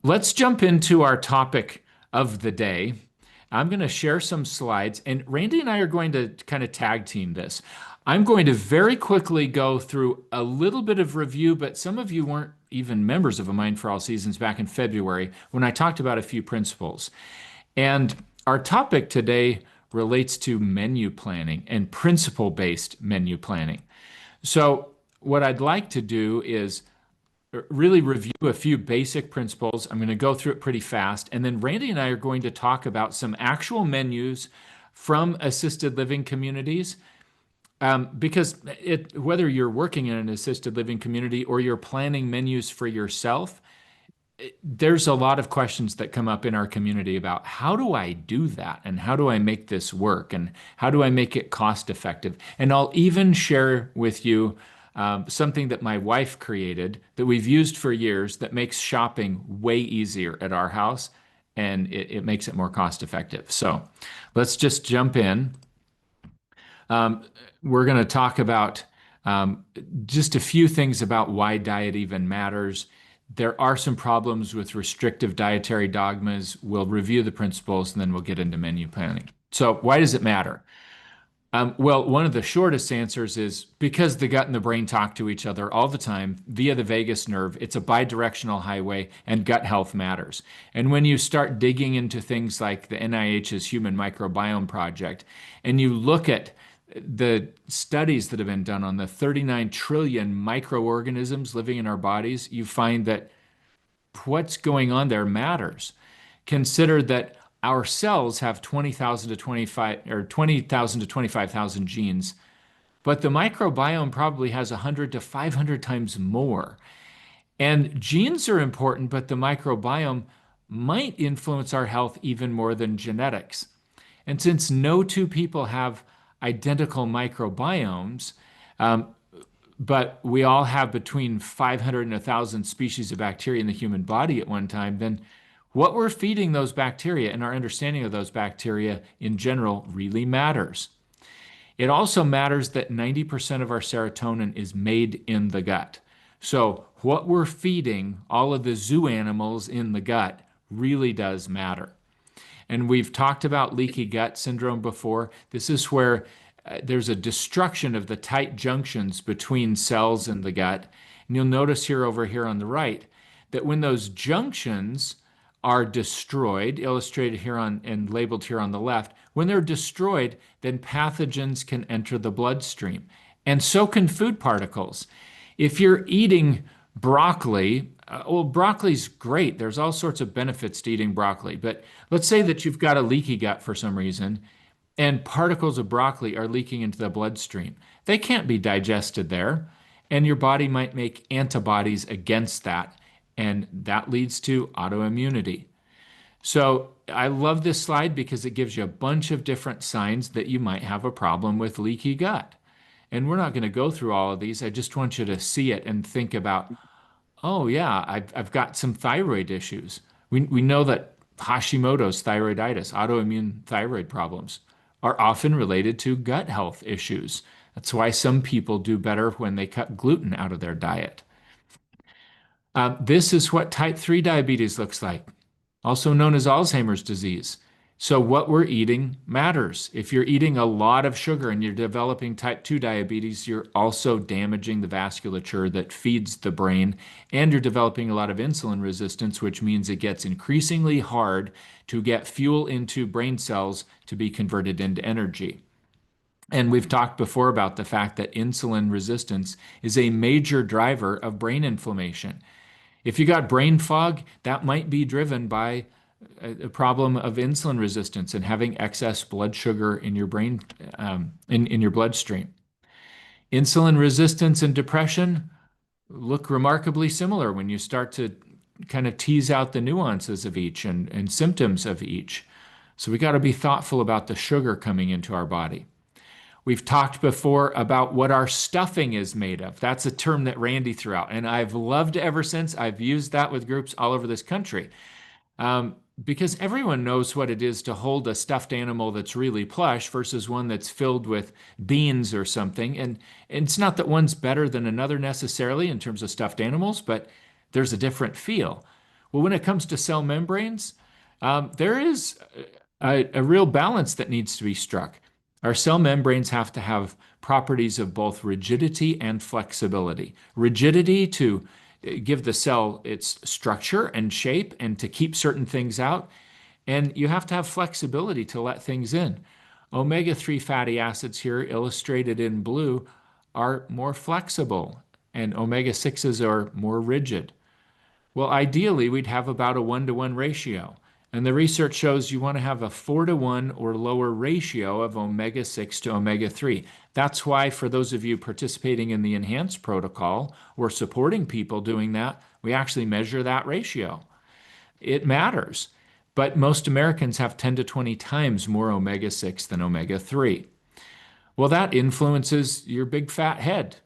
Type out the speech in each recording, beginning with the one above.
Let's jump into our topic of the day. I'm going to share some slides, and Randy and I are going to kind of tag team this. I'm going to very quickly go through a little bit of review, but some of you weren't even members of A Mind for All Seasons back in February when I talked about a few principles. And our topic today relates to menu planning and principle-based menu planning. So, what I'd like to do is really review a few basic principles. I'm going to go through it pretty fast. And then Randy and I are going to talk about some actual menus from assisted living communities. Because whether you're working in an assisted living community or you're planning menus for yourself, there's a lot of questions that come up in our community about how do I do that and how do I make this work and how do I make it cost effective? And I'll even share with you something that my wife created that we've used for years that makes shopping way easier at our house and it makes it more cost effective. So let's just jump in. Um, we're going to talk about just a few things about why diet even matters. There are some problems with restrictive dietary dogmas. We'll review the principles and then we'll get into menu planning. So, why does it matter? Well, one of the shortest answers is because the gut and the brain talk to each other all the time via the vagus nerve. It's a bidirectional highway, and gut health matters. And when you start digging into things like the NIH's Human Microbiome Project, and you look at the studies that have been done on the 39 trillion microorganisms living in our bodies, you find that what's going on there matters. Consider that our cells have 20,000 to 25 or 20,000 to 25,000 genes, but the microbiome probably has 100 to 500 times more. And genes are important, but the microbiome might influence our health even more than genetics. And since no two people have identical microbiomes, um, but we all have between 500 and 1,000 species of bacteria in the human body at one time, then what we're feeding those bacteria and our understanding of those bacteria in general really matters. It also matters that 90% of our serotonin is made in the gut. So, what we're feeding all of the zoo animals in the gut really does matter. And we've talked about leaky gut syndrome before. This is where there's a destruction of the tight junctions between cells in the gut. And you'll notice here over here on the right that when those junctions are destroyed, illustrated here on and labeled here on the left, when they're destroyed, then pathogens can enter the bloodstream. And so can food particles. If you're eating broccoli, well, broccoli's great. There's all sorts of benefits to eating broccoli. But let's say that you've got a leaky gut for some reason, and particles of broccoli are leaking into the bloodstream. They can't be digested there, and your body might make antibodies against that, and that leads to autoimmunity. So I love this slide because it gives you a bunch of different signs that you might have a problem with leaky gut. And we're not going to go through all of these. I just want you to see it and think about, oh, yeah, I've got some thyroid issues. We know that Hashimoto's thyroiditis, autoimmune thyroid problems, are often related to gut health issues. That's why some people do better when they cut gluten out of their diet. This is what type 3 diabetes looks like, also known as Alzheimer's disease. So, what we're eating matters. If you're eating a lot of sugar and you're developing type 2 diabetes, you're also damaging the vasculature that feeds the brain, and you're developing a lot of insulin resistance, which means it gets increasingly hard to get fuel into brain cells to be converted into energy. And we've talked before about the fact that insulin resistance is a major driver of brain inflammation. If you got brain fog, that might be driven by a problem of insulin resistance and having excess blood sugar in your brain, in your bloodstream. Insulin resistance and depression look remarkably similar when you start to kind of tease out the nuances of each and symptoms of each. So we got to be thoughtful about the sugar coming into our body. We've talked before about what our stuffing is made of. That's a term that Randy threw out, and I've loved it ever since. I've used that with groups all over this country. Because everyone knows what it is to hold a stuffed animal that's really plush versus one that's filled with beans or something. And it's not that one's better than another necessarily in terms of stuffed animals, but there's a different feel. Well, when it comes to cell membranes, there is a real balance that needs to be struck. Our cell membranes have to have properties of both rigidity and flexibility. Rigidity to give the cell its structure and shape and to keep certain things out. And you have to have flexibility to let things in. Omega-3 fatty acids here, illustrated in blue, are more flexible, and omega-6s are more rigid. Well, ideally, we'd have about a 1-to-1 ratio. And the research shows you want to have a 4-to-1 or lower ratio of omega-6 to omega-3. That's why, for those of you participating in the enhanced protocol or supporting people doing that, we actually measure that ratio. It matters. But most Americans have 10 to 20 times more omega-6 than omega-3. Well, that influences your big fat head.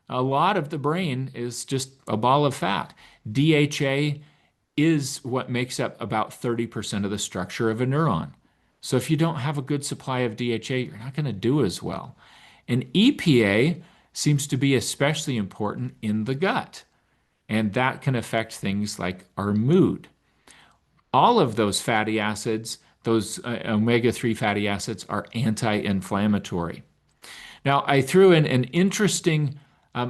A lot of the brain is just a ball of fat. DHA is what makes up about 30% of the structure of a neuron. So if you don't have a good supply of DHA, you're not going to do as well. And EPA seems to be especially important in the gut, and that can affect things like our mood. All of those fatty acids, those omega-3 fatty acids, are anti-inflammatory. Now, I threw in an interesting,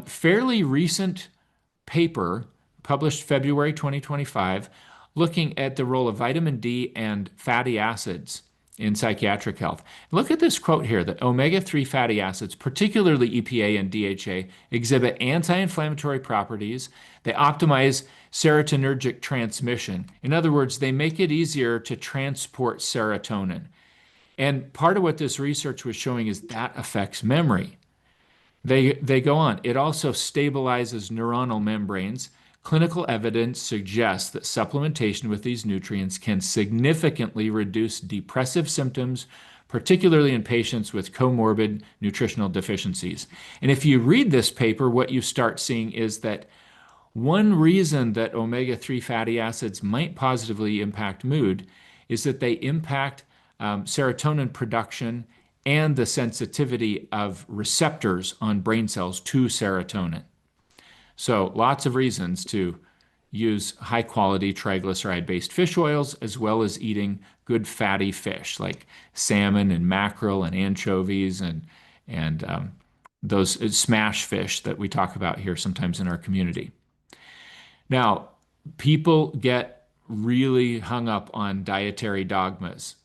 fairly recent paper published February 2025 looking at the role of vitamin D and fatty acids in psychiatric health. Look at this quote here that omega-3 fatty acids, particularly EPA and DHA, exhibit anti-inflammatory properties. They optimize serotonergic transmission. In other words, they make it easier to transport serotonin. And part of what this research was showing is that affects memory. They go on. It also stabilizes neuronal membranes. Clinical evidence suggests that supplementation with these nutrients can significantly reduce depressive symptoms, particularly in patients with comorbid nutritional deficiencies. And if you read this paper, what you start seeing is that one reason that omega-3 fatty acids might positively impact mood is that they impact serotonin production and the sensitivity of receptors on brain cells to serotonin. So lots of reasons to use high quality triglyceride-based fish oils, as well as eating good fatty fish like salmon and mackerel and anchovies and those smash fish that we talk about here sometimes in our community. Now, people get really hung up on dietary dogmas.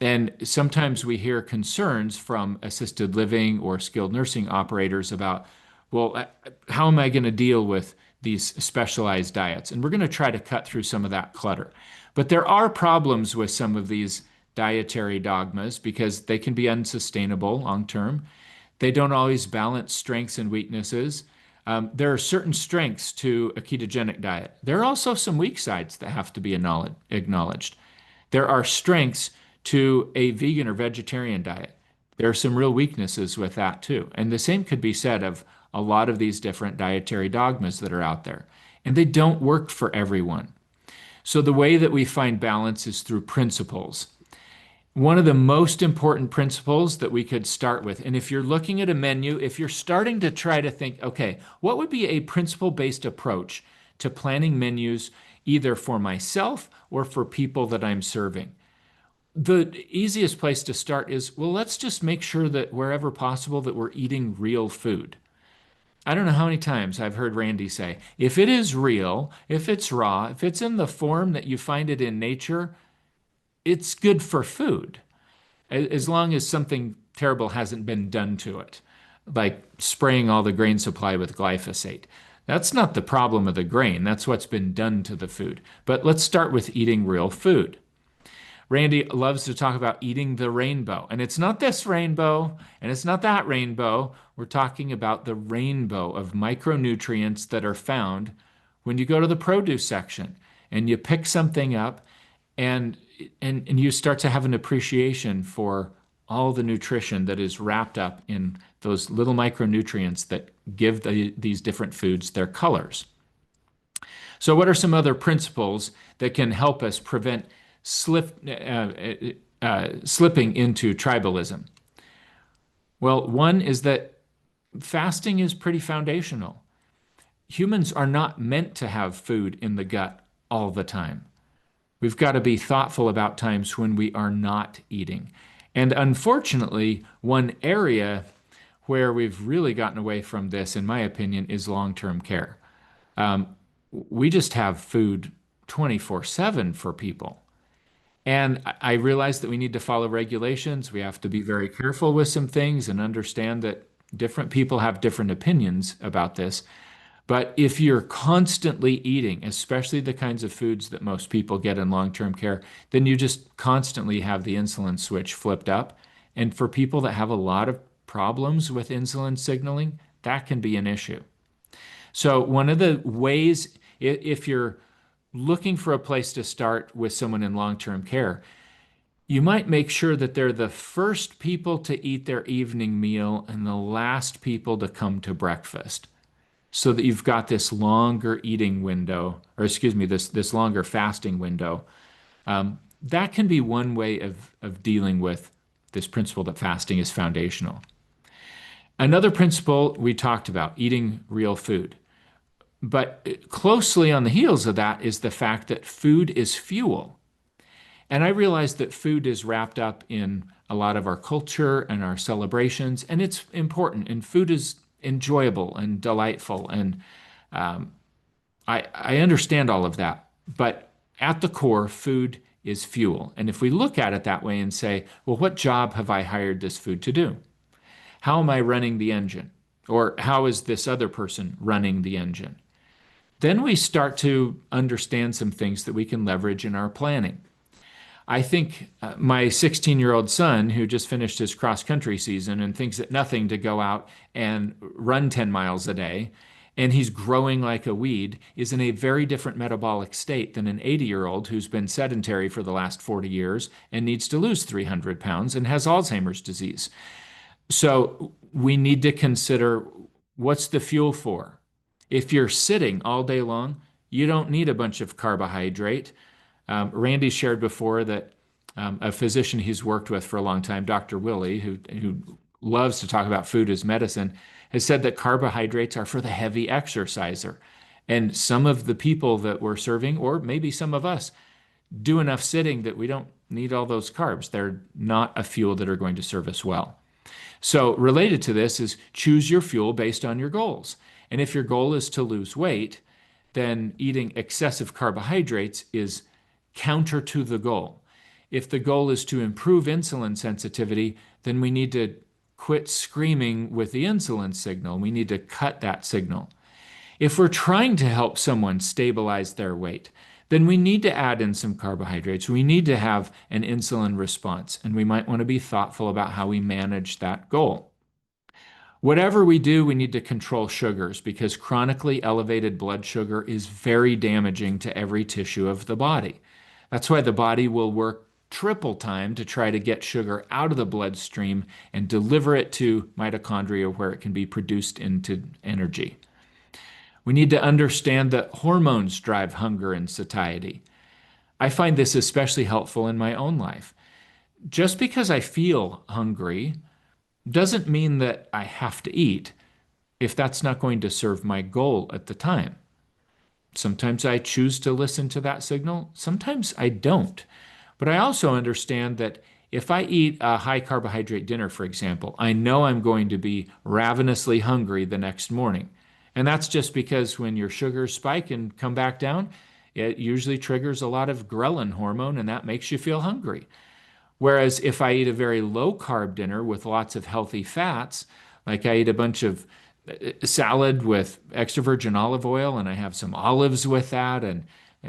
And sometimes we hear concerns from assisted living or skilled nursing operators about, well, how am I going to deal with these specialized diets? And we're going to try to cut through some of that clutter. But there are problems with some of these dietary dogmas because they can be unsustainable long term. They don't always balance strengths and weaknesses. There are certain strengths to a ketogenic diet. There are also some weak sides that have to be acknowledged. There are strengths to a vegan or vegetarian diet. There are some real weaknesses with that too. And the same could be said of a lot of these different dietary dogmas that are out there. And they don't work for everyone. So the way that we find balance is through principles. One of the most important principles that we could start with, and if you're looking at a menu, if you're starting to try to think, okay, what would be a principle-based approach to planning menus either for myself or for people that I'm serving? The easiest place to start is, well, let's just make sure that wherever possible that we're eating real food. I don't know how many times I've heard Randy say, if it is real, if it's raw, if it's in the form that you find it in nature, it's good for food, as long as something terrible hasn't been done to it, like spraying all the grain supply with glyphosate. That's not the problem of the grain. That's what's been done to the food. But let's start with eating real food. Randy loves to talk about eating the rainbow. And it's not this rainbow, and it's not that rainbow. We're talking about the rainbow of micronutrients that are found when you go to the produce section and you pick something up and you start to have an appreciation for all the nutrition that is wrapped up in those little micronutrients that give these different foods their colors. So what are some other principles that can help us prevent slipping into tribalism? Well, one is that fasting is pretty foundational. Humans are not meant to have food in the gut all the time. We've got to be thoughtful about times when we are not eating. And unfortunately, one area where we've really gotten away from this, in my opinion, is long-term care. Um, we just have food 24/7 for people. And I realize that we need to follow regulations. We have to be very careful with some things and understand that different people have different opinions about this. But if you're constantly eating, especially the kinds of foods that most people get in long-term care, then you just constantly have the insulin switch flipped up. And for people that have a lot of problems with insulin signaling, that can be an issue. So one of the ways, if you're looking for a place to start with someone in long-term care, you might make sure that they're the first people to eat their evening meal and the last people to come to breakfast, so that you've got this longer eating window, or excuse me, this longer fasting window. That can be one way of dealing with this principle that fasting is foundational. Another principle we talked about, eating real food. But closely on the heels of that is the fact that food is fuel. And I realize that food is wrapped up in a lot of our culture and our celebrations, and it's important, and food is enjoyable and delightful. And I understand all of that. But at the core, food is fuel. And if we look at it that way and say, well, what job have I hired this food to do? How am I running the engine? Or how is this other person running the engine? Then we start to understand some things that we can leverage in our planning. I think my 16-year-old son, who just finished his cross-country season and thinks it nothing to go out and run 10 miles a day, and he's growing like a weed, is in a very different metabolic state than an 80-year-old who's been sedentary for the last 40 years and needs to lose 300 pounds and has Alzheimer's disease. So we need to consider, what's the fuel for? If you're sitting all day long, you don't need a bunch of carbohydrate. Randy shared before that a physician he's worked with for a long time, Dr. Willie, who loves to talk about food as medicine, has said that carbohydrates are for the heavy exerciser. And some of the people that we're serving, or maybe some of us, do enough sitting that we don't need all those carbs. They're not a fuel that are going to serve us well. So related to this is choose your fuel based on your goals. And if your goal is to lose weight, then eating excessive carbohydrates is counter to the goal. If the goal is to improve insulin sensitivity, then we need to quit screaming with the insulin signal. We need to cut that signal. If we're trying to help someone stabilize their weight, then we need to add in some carbohydrates. We need to have an insulin response, and we might want to be thoughtful about how we manage that goal. Whatever we do, we need to control sugars, because chronically elevated blood sugar is very damaging to every tissue of the body. That's why the body will work triple time to try to get sugar out of the bloodstream and deliver it to mitochondria, where it can be produced into energy. We need to understand that hormones drive hunger and satiety. I find this especially helpful in my own life. Just because I feel hungry doesn't mean that I have to eat if that's not going to serve my goal at the time. Sometimes I choose to listen to that signal, sometimes I don't. But I also understand that if I eat a high carbohydrate dinner, for example, I know I'm going to be ravenously hungry the next morning. And that's just because when your sugars spike and come back down, it usually triggers a lot of ghrelin hormone, and that makes you feel hungry. Whereas if I eat a very low carb dinner with lots of healthy fats, like I eat a bunch of salad with extra virgin olive oil and I have some olives with that, and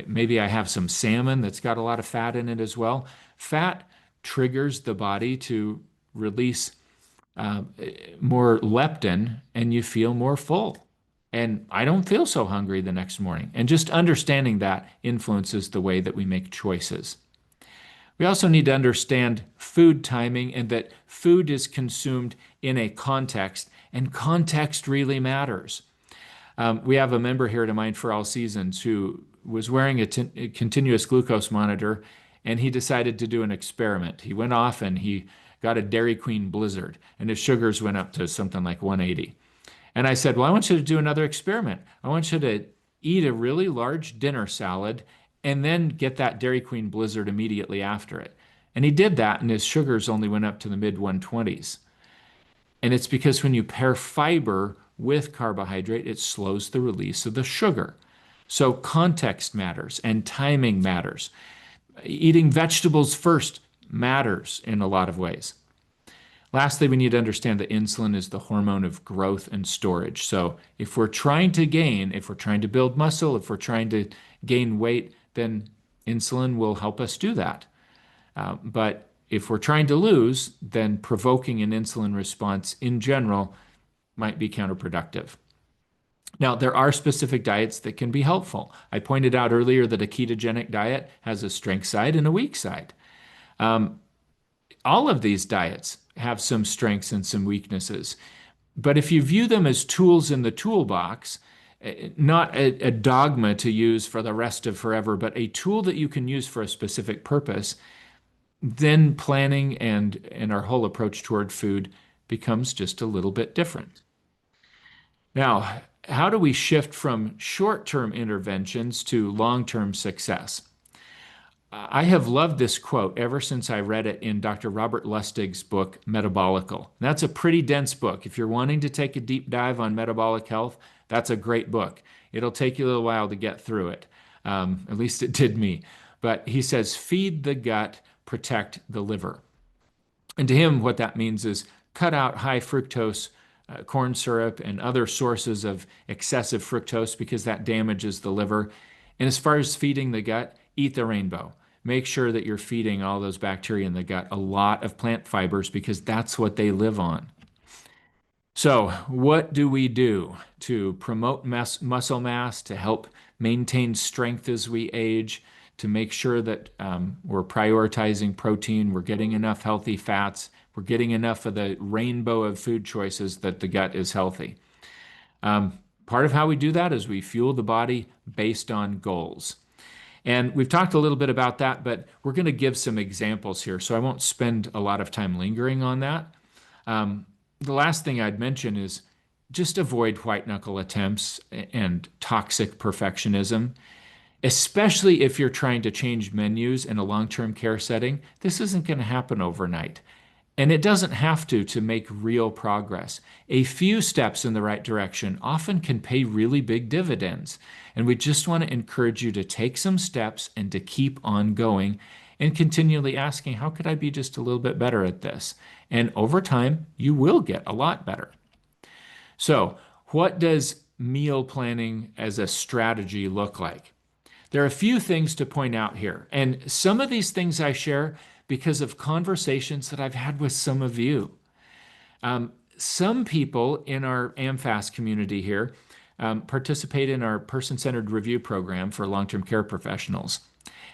maybe I have some salmon that's got a lot of fat in it as well. Fat triggers the body to release more leptin, and you feel more full. And I don't feel so hungry the next morning. And just understanding that influences the way that we make choices. We also need to understand food timing, and that food is consumed in a context, and context really matters. We have a member here at Mind for All Seasons who was wearing a continuous glucose monitor, and he decided to do an experiment. He went off and he got a Dairy Queen Blizzard, and his sugars went up to something like 180. And I said, well, I want you to do another experiment. I want you to eat a really large dinner salad and then get that Dairy Queen blizzard immediately after it. And he did that, and his sugars only went up to the mid 120s. And it's because when you pair fiber with carbohydrate, it slows the release of the sugar. So context matters and timing matters. Eating vegetables first matters in a lot of ways. Lastly, we need to understand that insulin is the hormone of growth and storage. So if we're trying to gain, if we're trying to build muscle, if we're trying to gain weight, then insulin will help us do that. But if we're trying to lose, then provoking an insulin response in general might be counterproductive. Now, there are specific diets that can be helpful. I pointed out earlier that a ketogenic diet has a strength side and a weak side. All of these diets have some strengths and some weaknesses. But if you view them as tools in the toolbox, not a dogma to use for the rest of forever, but a tool that you can use for a specific purpose, then planning and our whole approach toward food becomes just a little bit different. Now, how do we shift from short-term interventions to long-term success? I have loved this quote ever since I read it in Dr. Robert Lustig's book, Metabolical. That's a pretty dense book. If you're wanting to take a deep dive on metabolic health, that's a great book. It'll take you a little while to get through it. At least it did me. But he says, feed the gut, protect the liver. And to him, what that means is cut out high fructose corn syrup and other sources of excessive fructose because that damages the liver. And as far as feeding the gut, eat the rainbow. Make sure that you're feeding all those bacteria in the gut a lot of plant fibers because that's what they live on. So, what do we do to promote muscle mass, to help maintain strength as we age, to make sure that we're prioritizing protein, we're getting enough healthy fats, we're getting enough of the rainbow of food choices that the gut is healthy? Part of how we do that is we fuel the body based on goals. And we've talked a little bit about that, but we're going to give some examples here, so I won't spend a lot of time lingering on that. The last thing I'd mention is just avoid white knuckle attempts and toxic perfectionism, especially if you're trying to change menus in a long-term care setting. This isn't going to happen overnight. And it doesn't have to make real progress. A few steps in the right direction often can pay really big dividends. And we just want to encourage you to take some steps and to keep on going and continually asking, how could I be just a little bit better at this? And over time, you will get a lot better. So, what does meal planning as a strategy look like? There are a few things to point out here. And some of these things I share because of conversations that I've had with some of you. Some people in our AMFAS community here participate in our person-centered review program for long-term care professionals.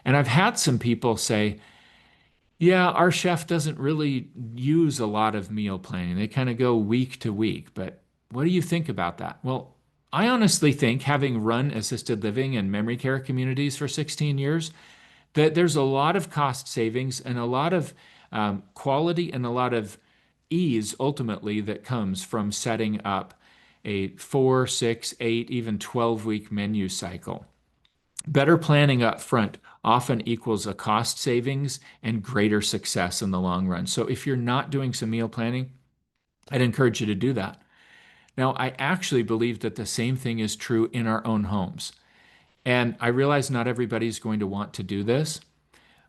And I've had some people say, yeah, our chef doesn't really use a lot of meal planning. They kind of go week to week. But what do you think about that? Well, I honestly think, having run assisted living and memory care communities for 16 years, that there's a lot of cost savings and a lot of quality and a lot of ease ultimately that comes from setting up a 4, 6, 8, even 12-week menu cycle. Better planning up front often equals a cost savings and greater success in the long run. So if you're not doing some meal planning, I'd encourage you to do that. Now, I actually believe that the same thing is true in our own homes. And I realize not everybody's going to want to do this,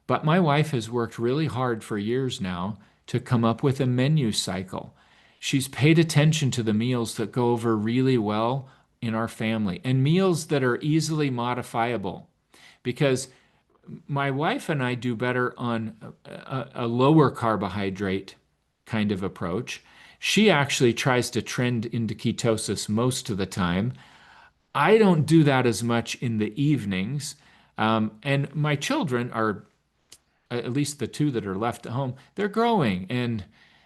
but my wife has worked really hard for years now to come up with a menu cycle. She's paid attention to the meals that go over really well in our family and meals that are easily modifiable, because my wife and I do better on a lower carbohydrate kind of approach. She actually tries to trend into ketosis most of the time. I don't do that as much in the evenings. And my children are, at least the two that are left at home, they're growing and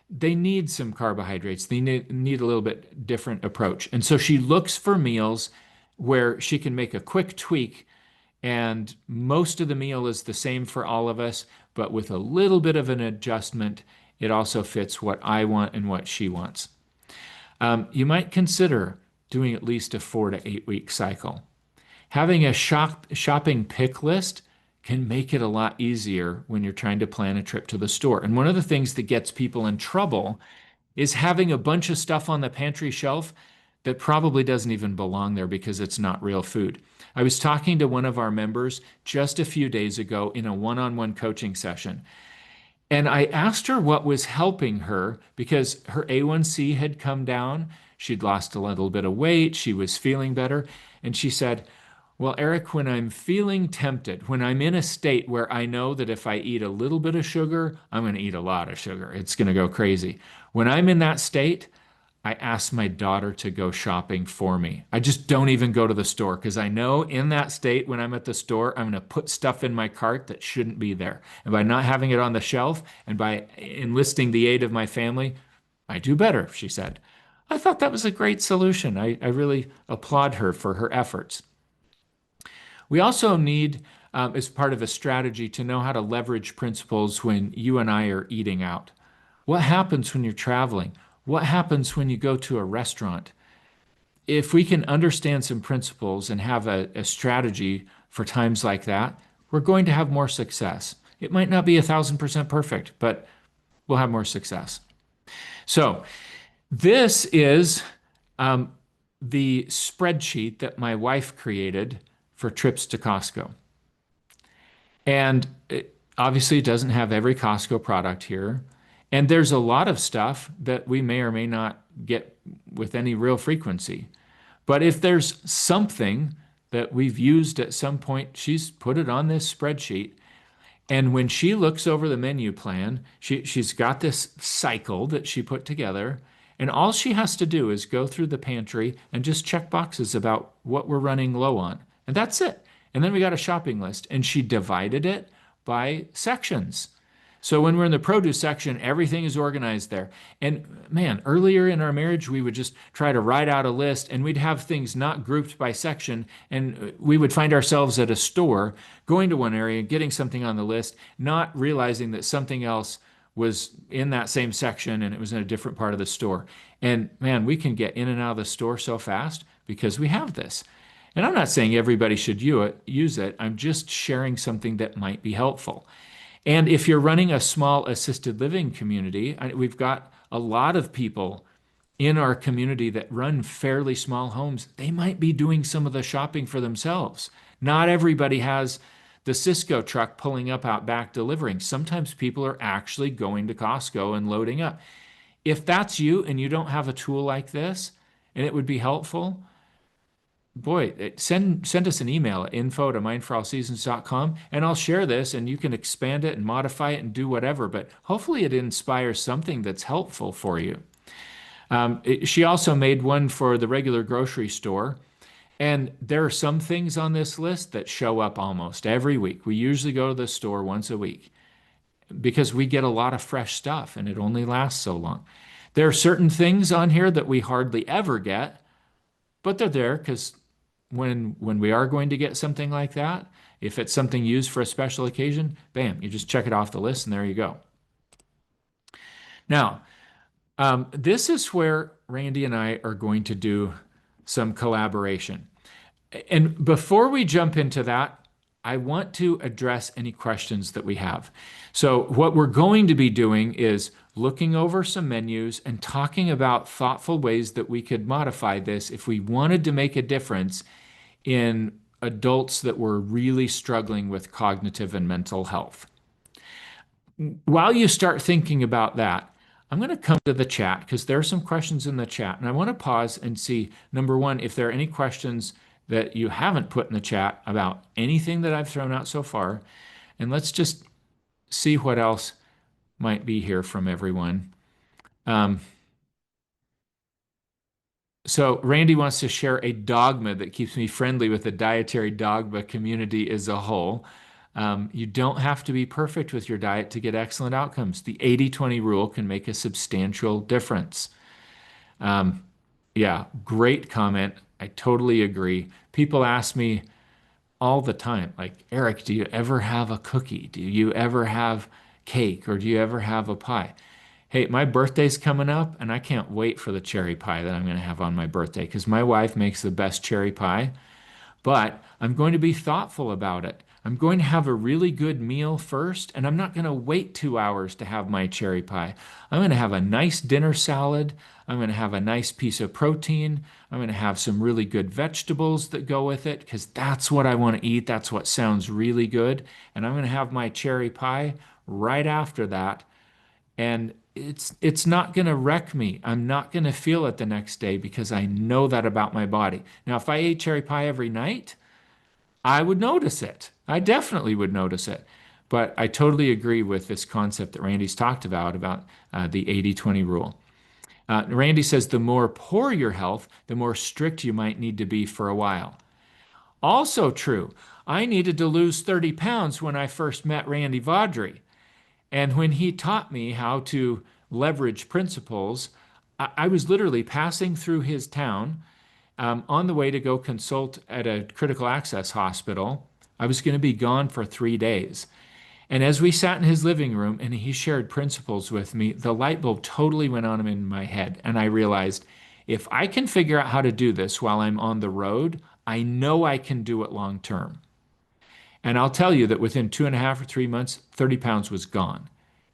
they need some carbohydrates. They need a little bit different approach. And so she looks for meals where she can make a quick tweak, and most of the meal is the same for all of us, but with a little bit of an adjustment, it also fits what I want and what she wants. You might consider doing at least a 4 to 8 week cycle. Having a shopping pick list can make it a lot easier when you're trying to plan a trip to the store. And one of the things that gets people in trouble is having a bunch of stuff on the pantry shelf that probably doesn't even belong there because it's not real food. I was talking to one of our members just a few days ago in a one-on-one coaching session, and I asked her what was helping her because her A1C had come down. She'd lost a little bit of weight. She was feeling better. And she said, well, Eric, when I'm feeling tempted, when I'm in a state where I know that if I eat a little bit of sugar, I'm going to eat a lot of sugar. It's going to go crazy. When I'm in that state, I ask my daughter to go shopping for me. I just don't even go to the store because I know in that state when I'm at the store, I'm going to put stuff in my cart that shouldn't be there. And by not having it on the shelf and by enlisting the aid of my family, I do better, she said. I thought that was a great solution. I really applaud her for her efforts. We also need, as part of a strategy, to know how to leverage principles when you and I are eating out. What happens when you're traveling? What happens when you go to a restaurant? If we can understand some principles and have a strategy for times like that, we're going to have more success. It might not be 1,000% perfect, but we'll have more success. So this is the spreadsheet that my wife created for trips to Costco. And obviously, it doesn't have every Costco product here. And there's a lot of stuff that we may or may not get with any real frequency. But if there's something that we've used at some point, she's put it on this spreadsheet. And when she looks over the menu plan, she's got this cycle that she put together. And all she has to do is go through the pantry and just check boxes about what we're running low on. And that's it. And then we got a shopping list. And she divided it by sections. So when we're in the produce section, everything is organized there. And man, earlier in our marriage, we would just try to write out a list and we'd have things not grouped by section. And we would find ourselves at a store going to one area, getting something on the list, not realizing that something else was in that same section and it was in a different part of the store. And man, we can get in and out of the store so fast because we have this. And I'm not saying everybody should use it. I'm just sharing something that might be helpful. And if you're running a small assisted living community, we've got a lot of people in our community that run fairly small homes. They might be doing some of the shopping for themselves. Not everybody has the Cisco truck pulling up out back delivering. Sometimes people are actually going to Costco and loading up. If that's you and you don't have a tool like this, and it would be helpful, boy, send us an email at info@mindforallseasons.com and I'll share this and you can expand it and modify it and do whatever. But hopefully it inspires something that's helpful for you. She also made one for the regular grocery store. And there are some things on this list that show up almost every week. We usually go to the store once a week because we get a lot of fresh stuff and it only lasts so long. There are certain things on here that we hardly ever get, but they're there because when we are going to get something like that, if it's something used for a special occasion, bam, you just check it off the list and there you go. Now, this is where Randy and I are going to do some collaboration. And before we jump into that, I want to address any questions that we have. So what we're going to be doing is looking over some menus and talking about thoughtful ways that we could modify this if we wanted to make a difference in adults that were really struggling with cognitive and mental health. While you start thinking about that, I'm going to come to the chat because there are some questions in the chat. And I want to pause and see, number one, if there are any questions that you haven't put in the chat about anything that I've thrown out so far. And let's just see what else might be here from everyone. So Randy wants to share a dogma that keeps me friendly with the dietary dogma community as a whole. You don't have to be perfect with your diet to get excellent outcomes. The 80-20 rule can make a substantial difference. Yeah, great comment. I totally agree. People ask me all the time, like, Eric, do you ever have a cookie? Do you ever have cake? Or do you ever have a pie? Hey, my birthday's coming up, and I can't wait for the cherry pie that I'm going to have on my birthday because my wife makes the best cherry pie. But I'm going to be thoughtful about it. I'm going to have a really good meal first, and I'm not going to wait 2 hours to have my cherry pie. I'm going to have a nice dinner salad. I'm going to have a nice piece of protein. I'm going to have some really good vegetables that go with it because that's what I want to eat. That's what sounds really good. And I'm going to have my cherry pie right after that. And it's not going to wreck me. I'm not going to feel it the next day because I know that about my body. Now, if I ate cherry pie every night, I would notice it. I definitely would notice it. But I totally agree with this concept that Randy's talked about the 80-20 rule. Randy says the more poor your health, the more strict you might need to be for a while. Also true. I needed to lose 30 pounds when I first met Randy Vawdrey. And when he taught me how to leverage principles, I was literally passing through his town on the way to go consult at a critical access hospital. I was going to be gone for 3 days. And as we sat in his living room and he shared principles with me, the light bulb totally went on in my head. And I realized if I can figure out how to do this while I'm on the road, I know I can do it long term. And I'll tell you that within 2.5 or 3 months, 30 pounds was gone.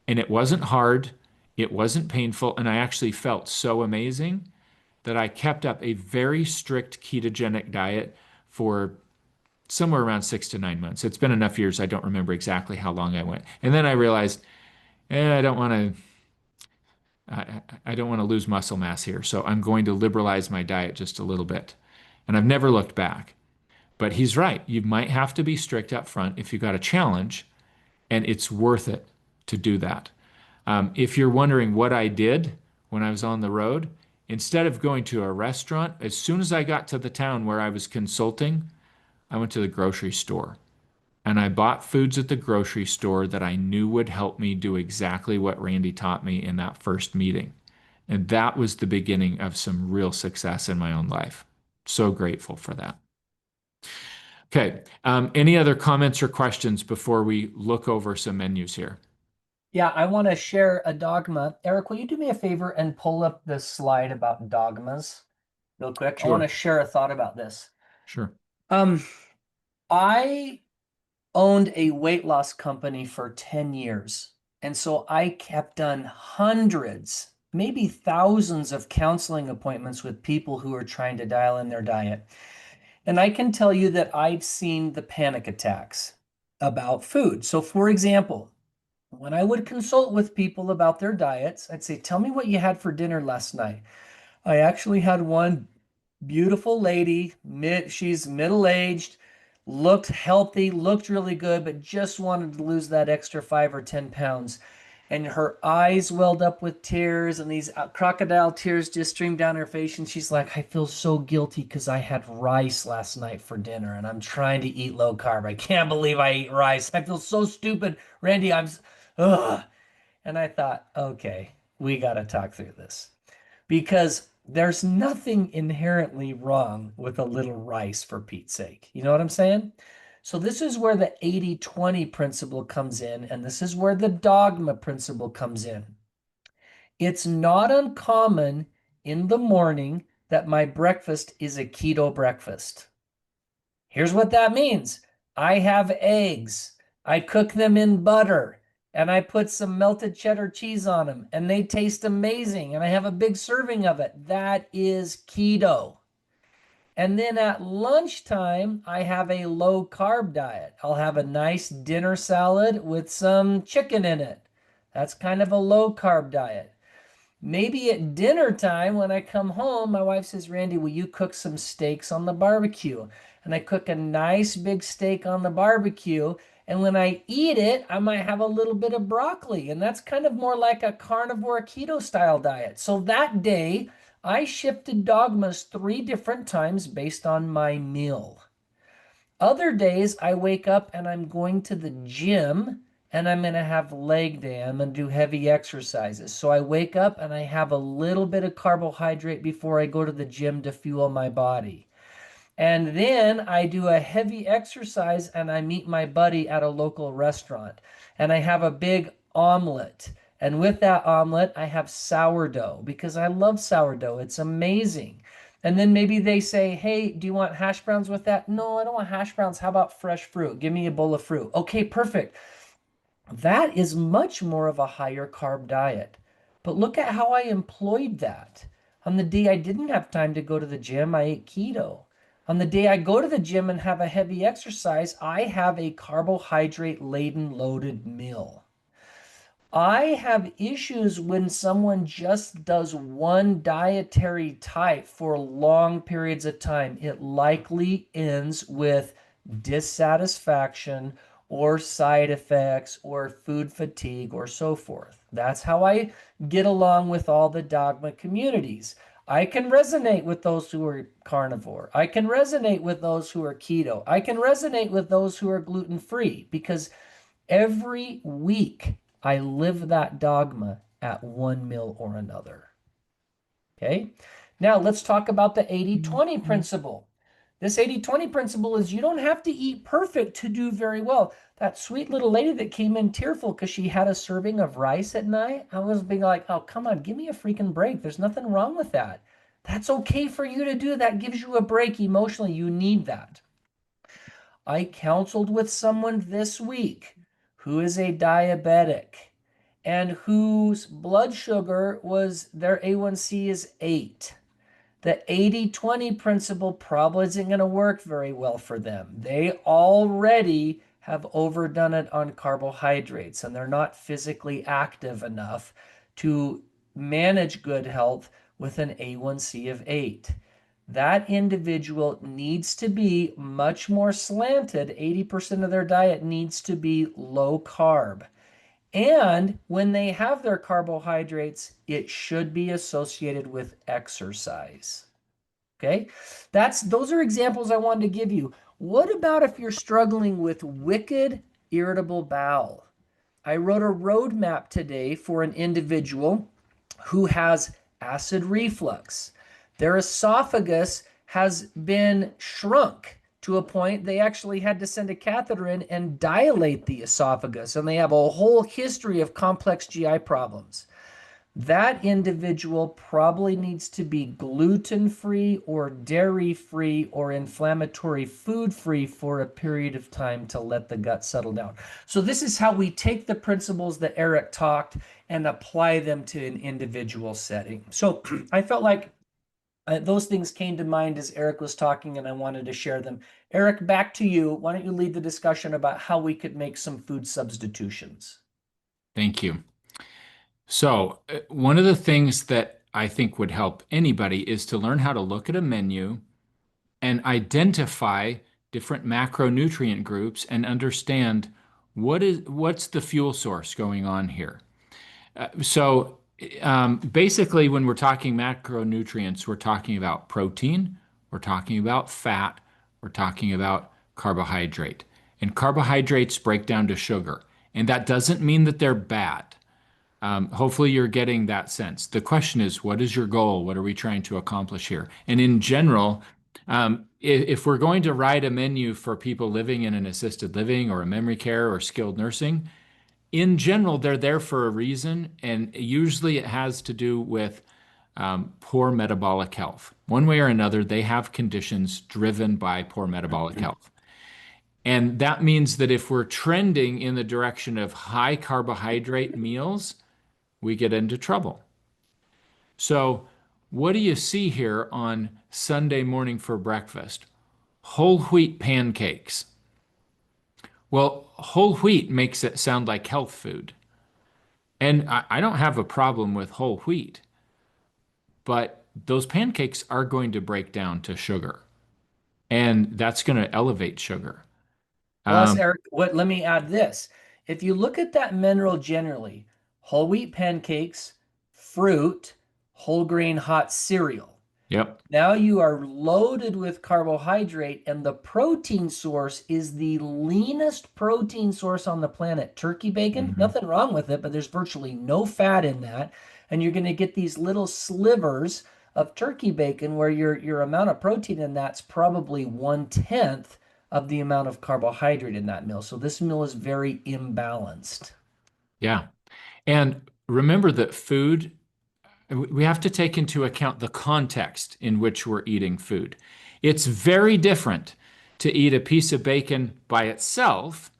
And it wasn't hard, it wasn't painful, and I actually felt so amazing that I kept up a very strict ketogenic diet for somewhere around 6 to 9 months. It's been enough years, I don't remember exactly how long I went. And then I realized, I don't want to. I don't want to lose muscle mass here, so I'm going to liberalize my diet just a little bit. And I've never looked back. But he's right. You might have to be strict up front if you got a challenge, and it's worth it to do that. If you're wondering what I did when I was on the road, instead of going to a restaurant, as soon as I got to the town where I was consulting, I went to the grocery store and I bought foods at the grocery store that I knew would help me do exactly what Randy taught me in that first meeting. And that was the beginning of some real success in my own life. So grateful for that. Okay. Any other comments or questions before we look over some menus here? Yeah, I want to share a dogma. Eric, will you do me a favor and pull up the slide about dogmas real quick? I want Sure. to share a thought about this. Sure. Um, I owned a weight loss company for 10 years. And so I kept done hundreds, maybe thousands of counseling appointments with people who are trying to dial in their diet. And I can tell you that I've seen the panic attacks about food. So, for example, when I would consult with people about their diets, I'd say, "Tell me what you had for dinner last night." I actually had one beautiful lady, she's middle-aged, looked healthy, looked really good, but just wanted to lose that extra 5 or 10 pounds. And her eyes welled up with tears, and these crocodile tears just streamed down her face. And she's like, "I feel so guilty because I had rice last night for dinner, and I'm trying to eat low carb. I can't believe I ate rice. I feel so stupid, Randy. Ugh." And I thought, okay, we got to talk through this because there's nothing inherently wrong with a little rice for Pete's sake. You know what I'm saying? So this is where the 80-20 principle comes in, and this is where the dogma principle comes in. It's not uncommon in the morning that my breakfast is a keto breakfast. Here's what that means. I have eggs. I cook them in butter and I put some melted cheddar cheese on them and they taste amazing and I have a big serving of it. That is keto. And then at lunchtime, I have a low carb diet. I'll have a nice dinner salad with some chicken in it. That's kind of a low carb diet. Maybe at dinner time when I come home, my wife says, "Randy, will you cook some steaks on the barbecue?" And I cook a nice big steak on the barbecue. And when I eat it, I might have a little bit of broccoli. And that's kind of more like a carnivore keto style diet. So that day, I shifted dogmas 3 different times based on my meal. Other days, I wake up and I'm going to the gym and I'm going to have leg day. I'm going to do heavy exercises. So I wake up and I have a little bit of carbohydrate before I go to the gym to fuel my body. And then I do a heavy exercise and I meet my buddy at a local restaurant and I have a big omelet. And with that omelet, I have sourdough because I love sourdough. It's amazing. And then maybe they say, hey, do you want hash browns with that? No, I don't want hash browns. How about fresh fruit? Give me a bowl of fruit. Okay, perfect. That is much more of a higher carb diet. But look at how I employed that. On the day I didn't have time to go to the gym, I ate keto. On the day I go to the gym and have a heavy exercise, I have a carbohydrate laden loaded meal. I have issues when someone just does one dietary type for long periods of time. It likely ends with dissatisfaction or side effects or food fatigue or so forth. That's how I get along with all the dogma communities. I can resonate with those who are carnivore. I can resonate with those who are keto. I can resonate with those who are gluten free because every week, I live that dogma at one meal or another. Okay. Now let's talk about the 80/20 principle. This 80/20 principle is you don't have to eat perfect to do very well. That sweet little lady that came in tearful because she had a serving of rice at night, I was being like, oh, come on, give me a freaking break. There's nothing wrong with that. That's okay for you to do. That gives you a break emotionally. You need that. I counseled with someone this week who is a diabetic and whose blood sugar was their A1C is 8. The 80/20 principle probably isn't going to work very well for them. They already have overdone it on carbohydrates and they're not physically active enough to manage good health with an A1C of 8. That individual needs to be much more slanted. 80% of their diet needs to be low carb. And when they have their carbohydrates, it should be associated with exercise. Okay? Those are examples I wanted to give you. What about if you're struggling with wicked irritable bowel? I wrote a roadmap today for an individual who has acid reflux. Their esophagus has been shrunk to a point they actually had to send a catheter in and dilate the esophagus, and they have a whole history of complex GI problems. That individual probably needs to be gluten free or dairy free or inflammatory food free for a period of time to let the gut settle down. So, this is how we take the principles that Eric talked and apply them to an individual setting. So, I felt like those things came to mind as Eric was talking, and I wanted to share them. Eric, back to you. Why don't you lead the discussion about how we could make some food substitutions? Thank you. So, one of the things that I think would help anybody is to learn how to look at a menu and identify different macronutrient groups and understand what's the fuel source going on here. Basically, when we're talking macronutrients, we're talking about protein, we're talking about fat, we're talking about carbohydrate. And carbohydrates break down to sugar. And that doesn't mean that they're bad. Hopefully, you're getting that sense. The question is, what is your goal? What are we trying to accomplish here? And in general, if we're going to write a menu for people living in an assisted living or a memory care or skilled nursing, in general, they're there for a reason, and usually it has to do with poor metabolic health. One way or another, they have conditions driven by poor metabolic health. And that means that if we're trending in the direction of high carbohydrate meals, we get into trouble. So, what do you see here on Sunday morning for breakfast? Whole wheat pancakes. Well, whole wheat makes it sound like health food. And I don't have a problem with whole wheat, but those pancakes are going to break down to sugar, and that's going to elevate sugar. Plus, Um, Eric, let me add this. If you look at that mineral generally, whole wheat pancakes, fruit, whole grain hot cereal. yep. Now you are loaded with carbohydrate, and the protein source is the leanest protein source on the planet. Turkey bacon, Mhm. nothing wrong with it, but there's virtually no fat in that. And you're going to get these little slivers of turkey bacon where your amount of protein in that's probably 1/10 of the amount of carbohydrate in that meal. So this meal is very imbalanced. Yeah. And remember that food we have to take into account the context in which we're eating food. It's very different to eat a piece of bacon by itself,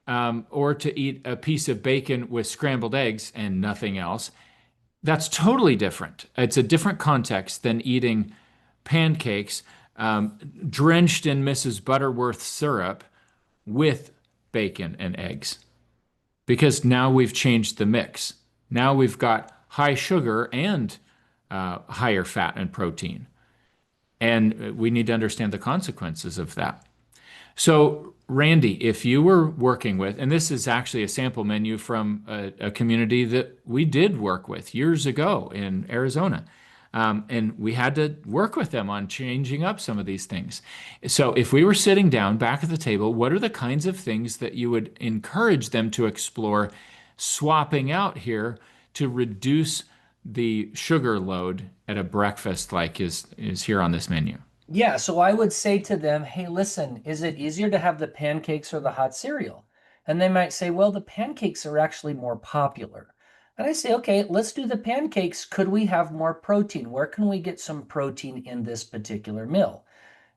or to eat a piece of bacon with scrambled eggs and nothing else. That's totally different. It's a different context than eating pancakes drenched in Mrs. Butterworth syrup with bacon and eggs. Because now we've changed the mix. Now we've got high sugar and higher fat and protein. And we need to understand the consequences of that. So, Randy, if you were working with, and this is actually a sample menu from a community that we did work with years ago in Arizona, and we had to work with them on changing up some of these things. So, if we were sitting down back at the table, what are the kinds of things that you would encourage them to explore swapping out here to reduce the sugar load at a breakfast like is here on this menu? Yeah, so I would say to them, hey, listen, is it easier to have the pancakes or the hot cereal? And they might say, well, the pancakes are actually more popular. And I say, okay, let's do the pancakes. Could we have more protein? Where can we get some protein in this particular meal?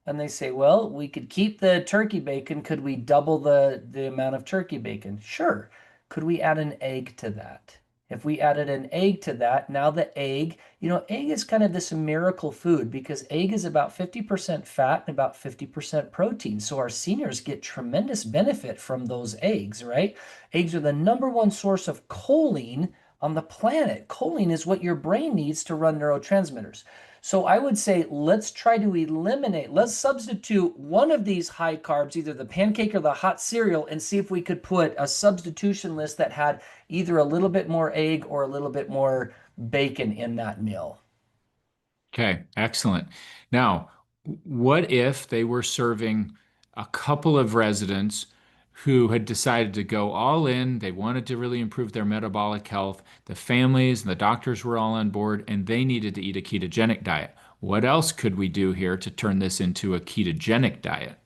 And they say, well, we could keep the turkey bacon. Could we double the amount of turkey bacon? Sure. Could we add an egg to that? If we added an egg to that, now the egg, egg is kind of this miracle food because egg is about 50% fat and about 50% protein. So our seniors get tremendous benefit from those eggs, right? Eggs are the number one source of choline on the planet. Choline is what your brain needs to run neurotransmitters. So I would say let's try to eliminate, let's substitute one of these high carbs, either the pancake or the hot cereal, and see if we could put a substitution list that had either a little bit more egg or a little bit more bacon in that meal. Okay, excellent. Now, what if they were serving a couple of residents who had decided to go all in? They wanted to really improve their metabolic health. The families and the doctors were all on board, and they needed to eat a ketogenic diet. What else could we do here to turn this into a ketogenic diet?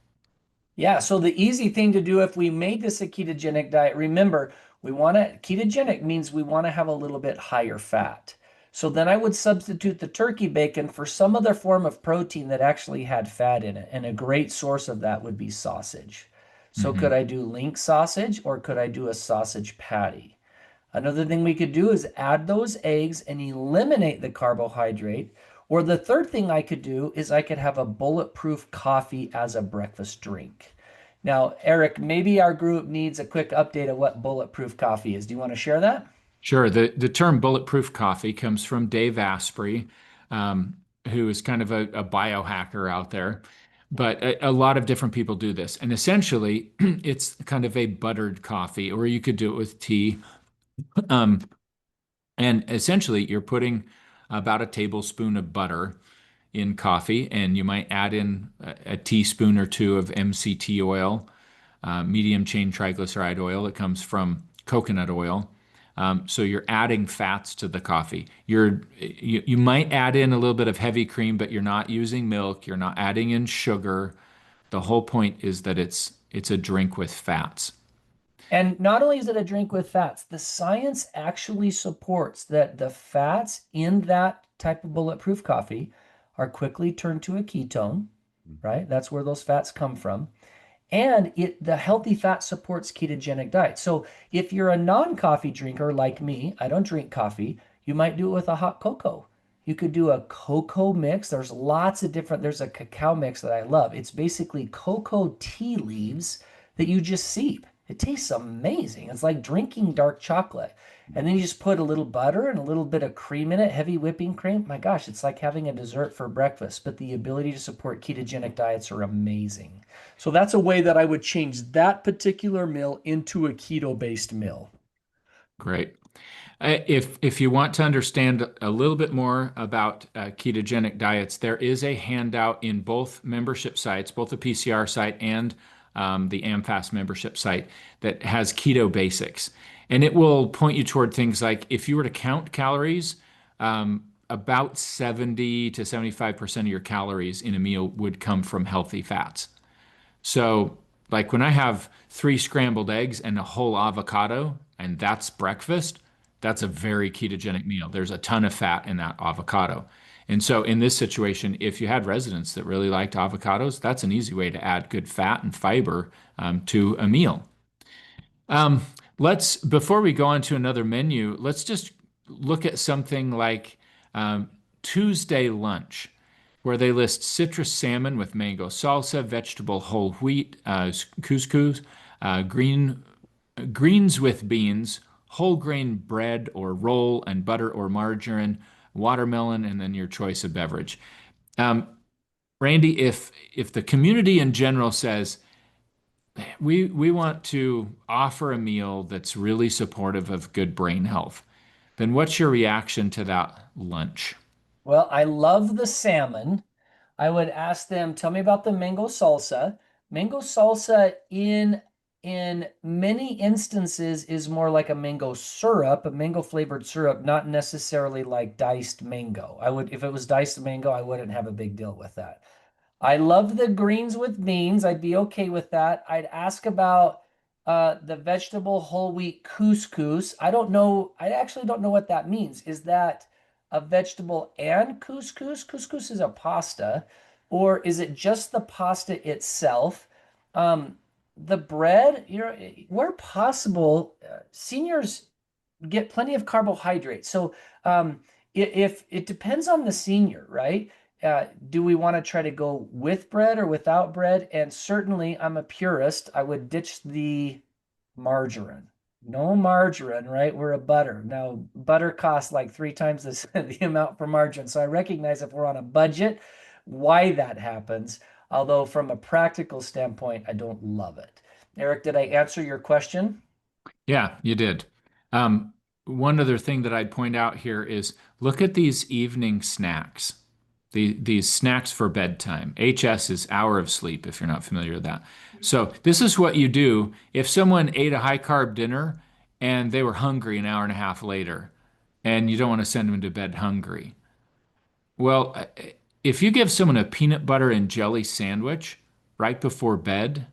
Yeah, so the easy thing to do if we made this a ketogenic diet, remember, ketogenic means we want to have a little bit higher fat. So then I would substitute the turkey bacon for some other form of protein that actually had fat in it. And a great source of that would be sausage. So could Hmm. I do link sausage or could I do a sausage patty? Another thing we could do is add those eggs and eliminate the carbohydrate. Or the third thing I could do is I could have a bulletproof coffee as a breakfast drink. Now, Eric, maybe our group needs a quick update of what bulletproof coffee is. Do you want to share that? Sure. The term bulletproof coffee comes from Dave Asprey, um, who is kind of a biohacker out there. But a lot of different people do this. And essentially, it's kind of a buttered coffee, or you could do it with tea. Um, and essentially, you're putting about a tablespoon of butter in coffee, and you might add in a teaspoon or two of MCT oil, medium chain triglyceride oil. It comes from coconut oil. So you're adding fats to the coffee. You might add in a little bit of heavy cream, but you're not using milk. You're not adding in sugar. The whole point is that it's a drink with fats. And not only is it a drink with fats, the science actually supports that the fats in that type of bulletproof coffee are quickly turned to a ketone, right? That's where those fats come from. And the healthy fat supports ketogenic diet. So if you're a non-coffee drinker like me, I don't drink coffee, you might do it with a hot cocoa. You could do a cocoa mix. There's a cacao mix that I love. It's basically cocoa tea leaves that you just steep. It tastes amazing. It's like drinking dark chocolate. And then you just put a little butter and a little bit of cream in it, heavy whipping cream. My gosh, it's like having a dessert for breakfast. But the ability to support ketogenic diets are amazing. So that's a way that I would change that particular meal into a keto-based meal. Great. If you want to understand a little bit more about ketogenic diets, there is a handout in both membership sites, both the PCR site and the AMFAS membership site, that has keto basics. And it will point you toward things like if you were to count calories, about 70 to 75% of your calories in a meal would come from healthy fats. So, like when I have three scrambled eggs and a whole avocado, and that's breakfast, That's a very ketogenic meal. There's a ton of fat in that avocado. And so in this situation, if you had residents that really liked avocados, that's an easy way to add good fat and fiber to a meal. Um, before we go on to another menu, let's just look at something like um, Tuesday lunch, where they list citrus salmon with mango salsa, vegetable whole wheat, couscous, greens with beans, whole grain bread or roll, and butter or margarine, watermelon, and then your choice of beverage. Um, Randy, if the community in general says we want to offer a meal that's really supportive of good brain health, then what's your reaction to that lunch? Well, I love the salmon. I would ask them, tell me about the mango salsa. Mango salsa in many instances is more like a mango syrup, a mango flavored syrup, not necessarily like diced mango. I would, if it was diced mango, I wouldn't have a big deal with that. I love the greens with beans. I'd be okay with that. I'd ask about the vegetable whole wheat couscous. I don't know. I actually don't know what that means. Is that a vegetable and couscous? Couscous is a pasta, or is it just the pasta itself? Um, the bread, where possible, seniors get plenty of carbohydrates. So if it depends on the senior, right? Do we want to try to go with bread or without bread? And certainly, I'm a purist. I would ditch the margarine. No margarine, right? We're a butter. Now, butter costs like three times this, the amount for margarine. So I recognize if we're on a budget, why that happens. Although, from a practical standpoint, I don't love it. Eric, did I answer your question? Yeah, you did. Um, One other thing that I'd point out here is look at these evening snacks. These snacks for bedtime. HS is hour of sleep, if you're not familiar with that. So this is what you do if someone ate a high carb dinner and they were hungry an hour and a half later, and you don't want to send them to bed hungry. Well, if you give someone a peanut butter and jelly sandwich right before bed,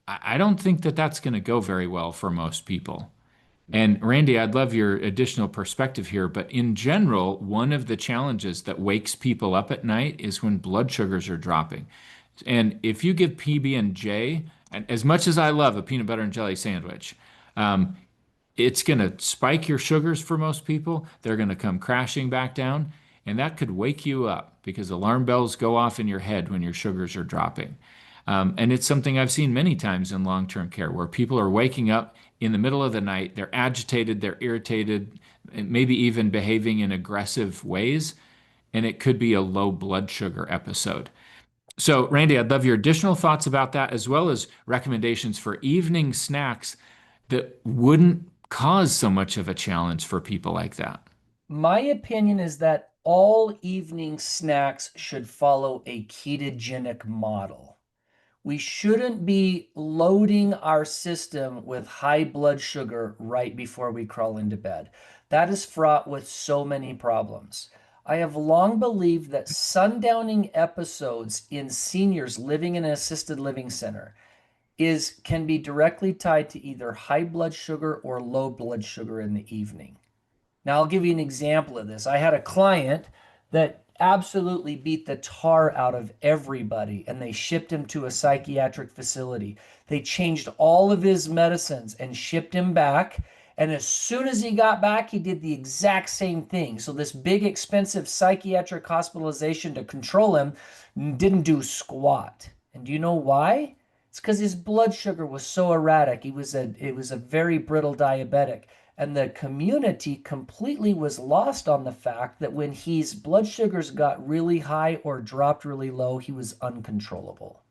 I don't think that that's going to go very well for most people. And Randy, I'd love your additional perspective here, but in general, one of the challenges that wakes people up at night is when blood sugars are dropping. And if you give PB&J, and as much as I love a peanut butter and jelly sandwich, um, it's going to spike your sugars for most people. They're going to come crashing back down, and that could wake you up because alarm bells go off in your head when your sugars are dropping. And it's something I've seen many times in long-term care where people are waking up in the middle of the night, they're agitated, they're irritated, maybe even behaving in aggressive ways, and it could be a low blood sugar episode. So, Randy, I'd love your additional thoughts about that, as well as recommendations for evening snacks that wouldn't cause so much of a challenge for people like that. My opinion is that all evening snacks should follow a ketogenic model. We shouldn't be loading our system with high blood sugar right before we crawl into bed. That is fraught with so many problems. I have long believed that sundowning episodes in seniors living in an assisted living center is can be directly tied to either high blood sugar or low blood sugar in the evening. Now, I'll give you an example of this. I had a client that absolutely beat the tar out of everybody, and they shipped him to a psychiatric facility. They changed all of his medicines and shipped him back. And as soon as he got back, he did the exact same thing. So, this big, expensive psychiatric hospitalization to control him didn't do squat. And do you know why? It's because his blood sugar was so erratic. It was a very brittle diabetic. And the community completely was lost on the fact that when his blood sugars got really high or dropped really low, he was uncontrollable.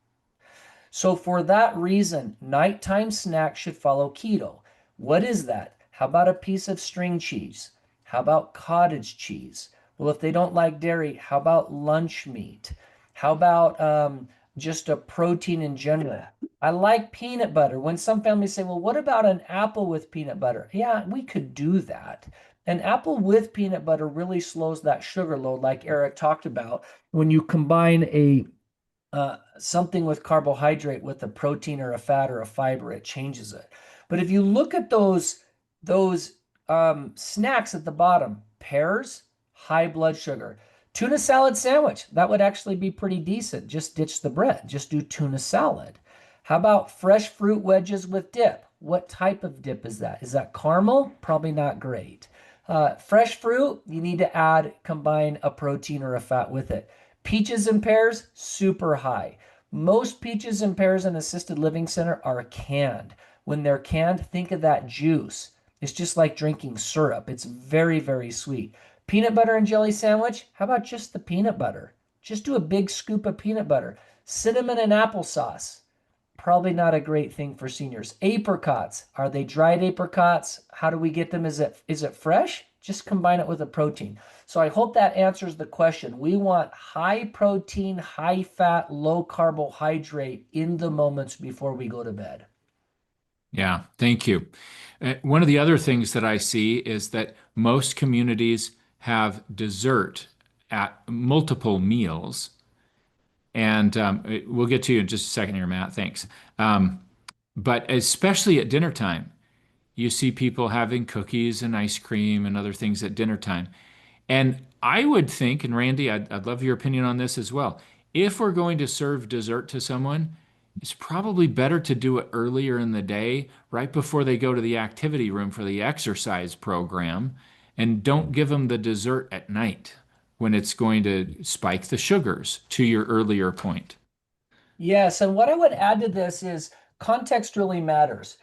So, for that reason, nighttime snacks should follow keto. What is that? How about a piece of string cheese? How about cottage cheese? Well, if they don't like dairy, how about lunch meat? How about just a protein in general? I like peanut butter. When some families say, well, what about an apple with peanut butter? Yeah, we could do that. An apple with peanut butter really slows that sugar load, like Eric talked about. When you combine a something with carbohydrate with a protein or a fat or a fiber, it changes it. But if you look at those Snacks at the bottom, pears, high blood sugar. Tuna salad sandwich, that would actually be pretty decent. Just ditch the bread, just do tuna salad. How about fresh fruit wedges with dip? What type of dip is that? Is that caramel? Probably not great. Fresh fruit, you need to combine a protein or a fat with it. Peaches and pears, super high. Most peaches and pears in assisted living center are canned. When they're canned, think of that juice. It's just like drinking syrup. It's very, very sweet. Peanut butter and jelly sandwich, how about just the peanut butter? Just do a big scoop of peanut butter. Cinnamon and applesauce, probably not a great thing for seniors. Apricots, are they dried apricots? How do we get them? Is it fresh? Just combine it with a protein. So I hope that answers the question. We want high protein, high fat, low carbohydrate in the moments before we go to bed. Yeah, thank you. One of the other things that I see is that most communities have dessert at multiple meals. And we'll get to you in just a second here, Matt. Thanks. But especially at dinner time, you see people having cookies and ice cream and other things at dinner time. And I would think, and Randy, I'd love your opinion on this as well. If we're going to serve dessert to someone, it's probably better to do it earlier in the day, right before they go to the activity room for the exercise program, and don't give them the dessert at night when it's going to spike the sugars, to your earlier point. Yes, and what I would add to this is context really matters.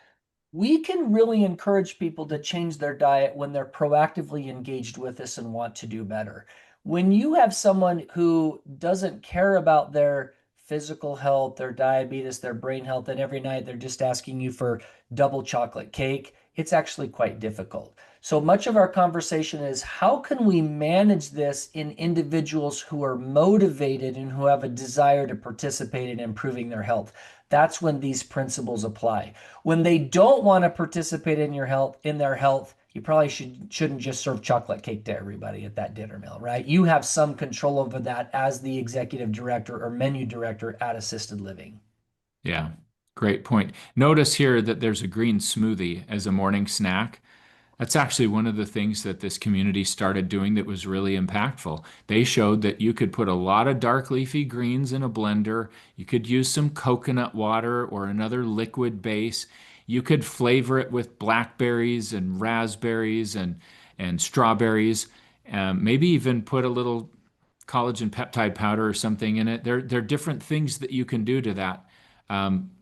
We can really encourage people to change their diet when they're proactively engaged with us and want to do better. When you have someone who doesn't care about their physical health, their diabetes, their brain health, and every night they're just asking you for double chocolate cake, it's actually quite difficult. So much of our conversation is how can we manage this in individuals who are motivated and who have a desire to participate in improving their health? That's when these principles apply. When they don't want to participate in their health, you probably shouldn't just serve chocolate cake to everybody at that dinner meal, right? You have some control over that as the executive director or menu director at assisted living. Yeah, great point. Notice here that there's a green smoothie as a morning snack. That's actually one of the things that this community started doing that was really impactful. They showed that you could put a lot of dark leafy greens in a blender. You could use some coconut water or another liquid base. You could flavor it with blackberries and raspberries and strawberries. Maybe even put a little collagen peptide powder or something in it. There are different things that you can do to that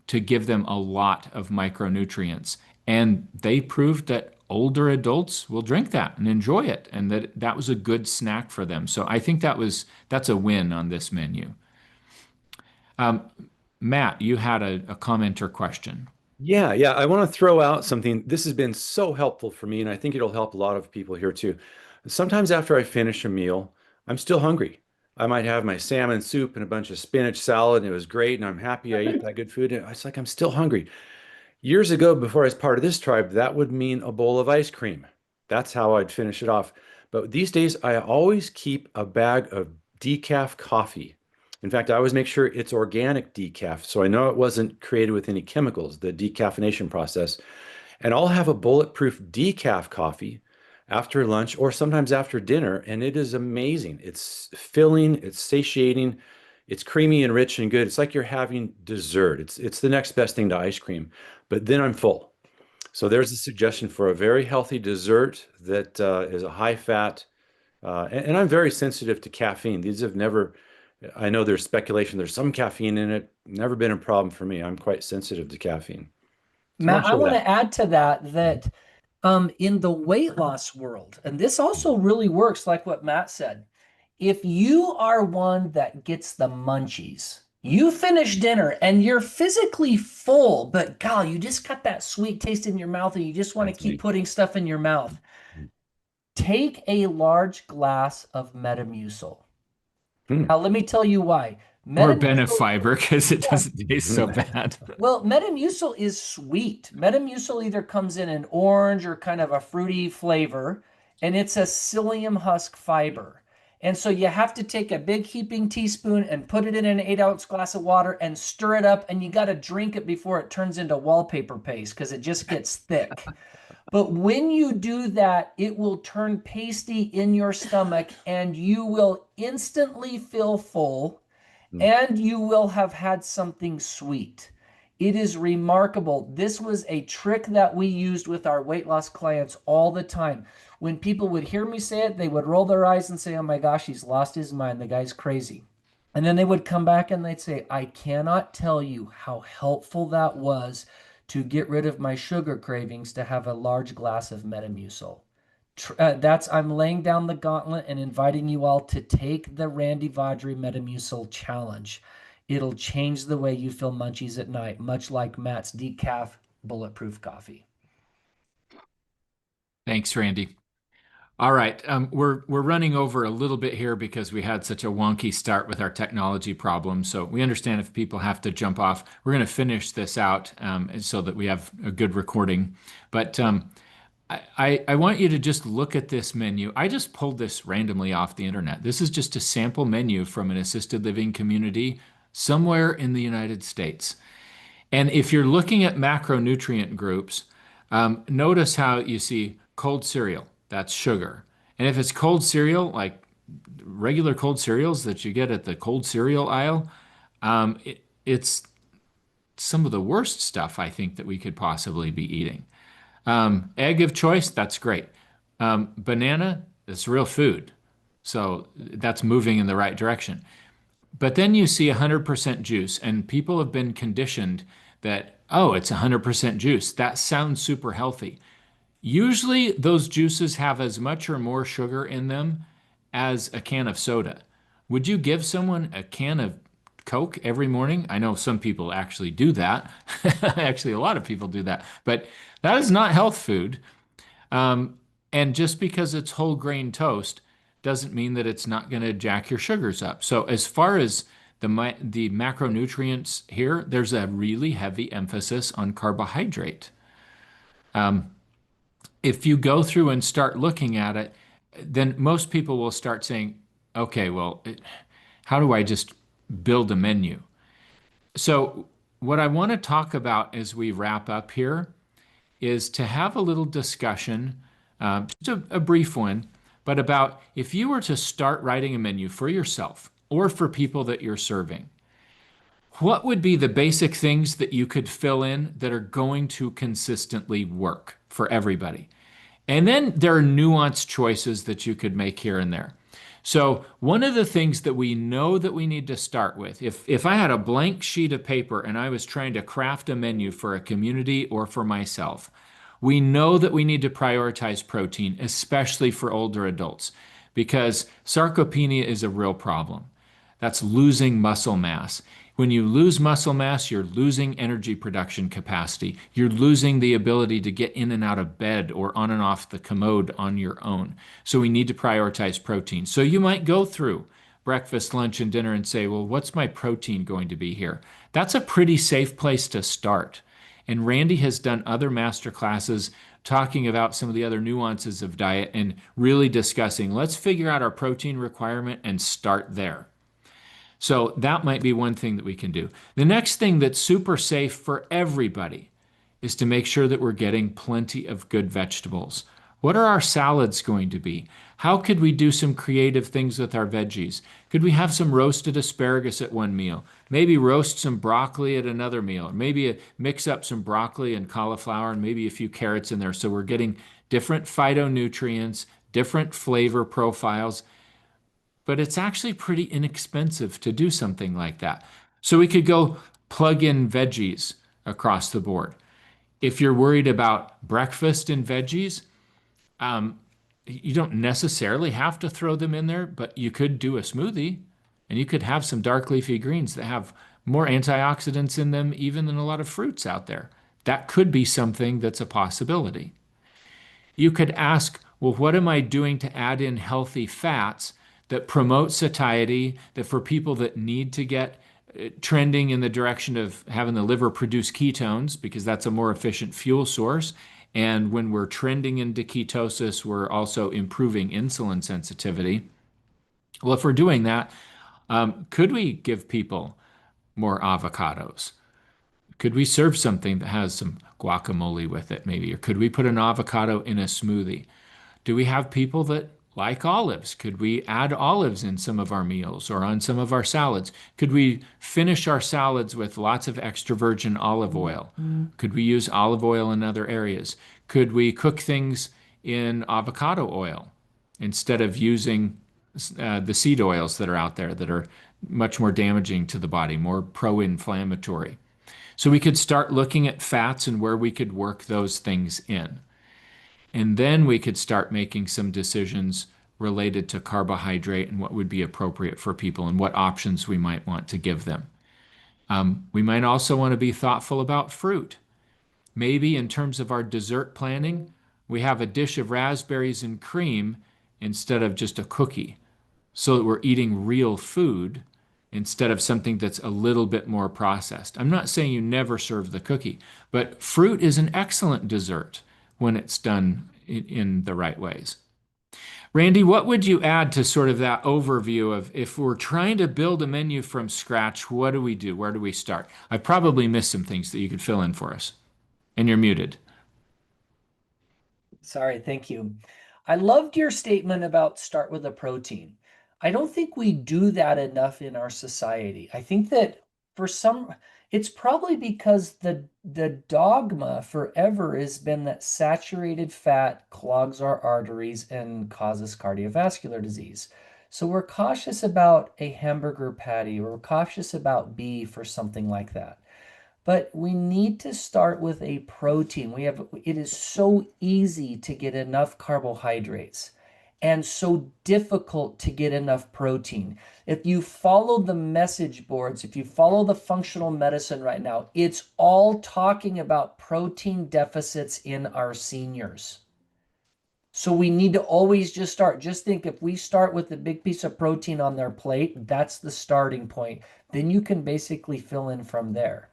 to give them a lot of micronutrients. And they proved that older adults will drink that and enjoy it, and that was a good snack for them. So I think that's a win on this menu. Um, Matt, you had a comment or question. Yeah. I want to throw out something. This has been so helpful for me, and I think it'll help a lot of people here too. Sometimes after I finish a meal, I'm still hungry. I might have my salmon soup and a bunch of spinach salad, and it was great, and I'm happy I ate that good food. And it's like I'm still hungry. Years ago, before I was part of this tribe, that would mean a bowl of ice cream. That's how I'd finish it off. But these days, I always keep a bag of decaf coffee. In fact, I always make sure it's organic decaf, so I know it wasn't created with any chemicals, the decaffeination process. And I'll have a bulletproof decaf coffee after lunch or sometimes after dinner, and it is amazing. It's filling, it's satiating, it's creamy and rich and good. It's like you're having dessert. It's the next best thing to ice cream, but then I'm full. So there's a suggestion for a very healthy dessert that is a high fat, and I'm very sensitive to caffeine. These have never, I know there's speculation, there's some caffeine in it. Never been a problem for me. I'm quite sensitive to caffeine. So I want Matt, to I share want that. to add to that in the weight loss world, and this also really works like what Matt said. If you are one that gets the munchies, you finish dinner and you're physically full, but God, you just got that sweet taste in your mouth and you just want to That's keep me. putting stuff in your mouth. Take a large glass of Metamucil. Hmm. Now, let me tell you why. Or Metamucil, Benefiber, because it yeah, doesn't taste so bad. well, Metamucil is sweet. Metamucil either comes in an orange or kind of a fruity flavor, and it's a psyllium husk fiber. And so you have to take a big heaping teaspoon and put it in an 8-ounce glass of water and stir it up, and you got to drink it before it turns into wallpaper paste because it just gets thick. But when you do that, it will turn pasty in your stomach and you will instantly feel full Mm. and you will have had something sweet. It is remarkable. This was a trick that we used with our weight loss clients all the time. When people would hear me say it, they would roll their eyes and say, "Oh my gosh, he's lost his mind. The guy's crazy." And then they would come back and they'd say, "I cannot tell you how helpful that was to get rid of my sugar cravings to have a large glass of Metamucil." That's I'm laying down the gauntlet and inviting you all to take the Randy Vawdrey Metamucil challenge. It'll change the way you feel munchies at night, much like Matt's decaf bulletproof coffee. Thanks, Randy. All right, we're running over a little bit here because we had such a wonky start with our technology problem. So we understand if people have to jump off. We're going to finish this out so that we have a good recording. But I want you to just look at this menu. I just pulled this randomly off the internet. This is just a sample menu from an assisted living community somewhere in the United States. And if you're looking at macronutrient groups, notice how you see cold cereal, that's sugar. And if it's cold cereal, like regular cold cereals that you get at the cold cereal aisle, it's some of the worst stuff I think that we could possibly be eating. Egg of choice, that's great. Banana, it's real food. So that's moving in the right direction. But then you see 100% juice, and people have been conditioned that, oh, it's 100% juice. That sounds super healthy. Usually, those juices have as much or more sugar in them as a can of soda. Would you give someone a can of Coke every morning? I know some people actually do that. Actually, a lot of people do that. But that is not health food. Um, and just because it's whole grain toast doesn't mean that it's not going to jack your sugars up. So as far as the macronutrients here, there's a really heavy emphasis on carbohydrate. Um, if you go through and start looking at it, then most people will start saying, okay, well, how do I just build a menu? So what I want to talk about as we wrap up here is to have a little discussion, just a brief one, but about if you were to start writing a menu for yourself or for people that you're serving, what would be the basic things that you could fill in that are going to consistently work for everybody? And then there are nuanced choices that you could make here and there. So one of the things that we know that we need to start with, if I had a blank sheet of paper and I was trying to craft a menu for a community or for myself, we know that we need to prioritize protein, especially for older adults, because sarcopenia is a real problem. That's losing muscle mass. When you lose muscle mass, you're losing energy production capacity. You're losing the ability to get in and out of bed or on and off the commode on your own. So we need to prioritize protein. So you might go through breakfast, lunch, and dinner and say, well, what's my protein going to be here? That's a pretty safe place to start. And Randy has done other master classes talking about some of the other nuances of diet and really discussing, let's figure out our protein requirement and start there. So that might be one thing that we can do. The next thing that's super safe for everybody is to make sure that we're getting plenty of good vegetables. What are our salads going to be? How could we do some creative things with our veggies? Could we have some roasted asparagus at one meal? Maybe roast some broccoli at another meal. Maybe mix up some broccoli and cauliflower and maybe a few carrots in there. So we're getting different phytonutrients, different flavor profiles, but it's actually pretty inexpensive to do something like that. So we could go plug in veggies across the board. If you're worried about breakfast and veggies, um, you don't necessarily have to throw them in there, but you could do a smoothie and you could have some dark leafy greens that have more antioxidants in them even than a lot of fruits out there. That could be something that's a possibility. You could ask, well, what am I doing to add in healthy fats that promote satiety, that for people that need to get trending in the direction of having the liver produce ketones, because that's a more efficient fuel source. And when we're trending into ketosis, we're also improving insulin sensitivity. Well, if we're doing that, could we give people more avocados? Could we serve something that has some guacamole with it, maybe? Or could we put an avocado in a smoothie? Do we have people that like olives? Could we add olives in some of our meals or on some of our salads? Could we finish our salads with lots of extra virgin olive oil? Could we use olive oil in other areas? Could we cook things in avocado oil instead of using the seed oils that are out there that are much more damaging to the body, more pro-inflammatory? So we could start looking at fats and where we could work those things in. And then we could start making some decisions related to carbohydrate and what would be appropriate for people and what options we might want to give them. We might also want to be thoughtful about fruit. Maybe in terms of our dessert planning, we have a dish of raspberries and cream instead of just a cookie, so that we're eating real food instead of something that's a little bit more processed. I'm not saying you never serve the cookie, but fruit is an excellent dessert when it's done in the right ways. Randy, what would you add to sort of that overview of if we're trying to build a menu from scratch, what do we do? Where do we start? I probably missed some things that you could fill in for us. And you're muted. Sorry, thank you. I loved your statement about start with a protein. I don't think we do that enough in our society. I think that for some, it's probably because the dogma forever has been that saturated fat clogs our arteries and causes cardiovascular disease. So we're cautious about a hamburger patty, or we're cautious about beef or something like that. But we need to start with a protein. It is so easy to get enough carbohydrates and so difficult to get enough protein. If you follow the message boards, if you follow the functional medicine right now, it's all talking about protein deficits in our seniors. So we need to always just start. Just think, if we start with a big piece of protein on their plate, that's the starting point. Then you can basically fill in from there.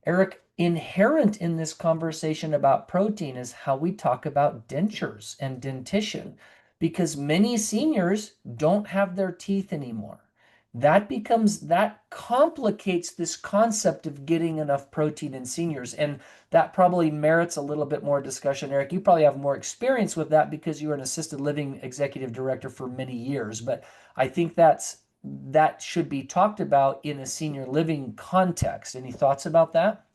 Eric, inherent in this conversation about protein is how we talk about dentures and dentition, because many seniors don't have their teeth anymore. That complicates this concept of getting enough protein in seniors. And that probably merits a little bit more discussion. Eric, you probably have more experience with that because you were an assisted living executive director for many years. But I think that should be talked about in a senior living context. Any thoughts about that?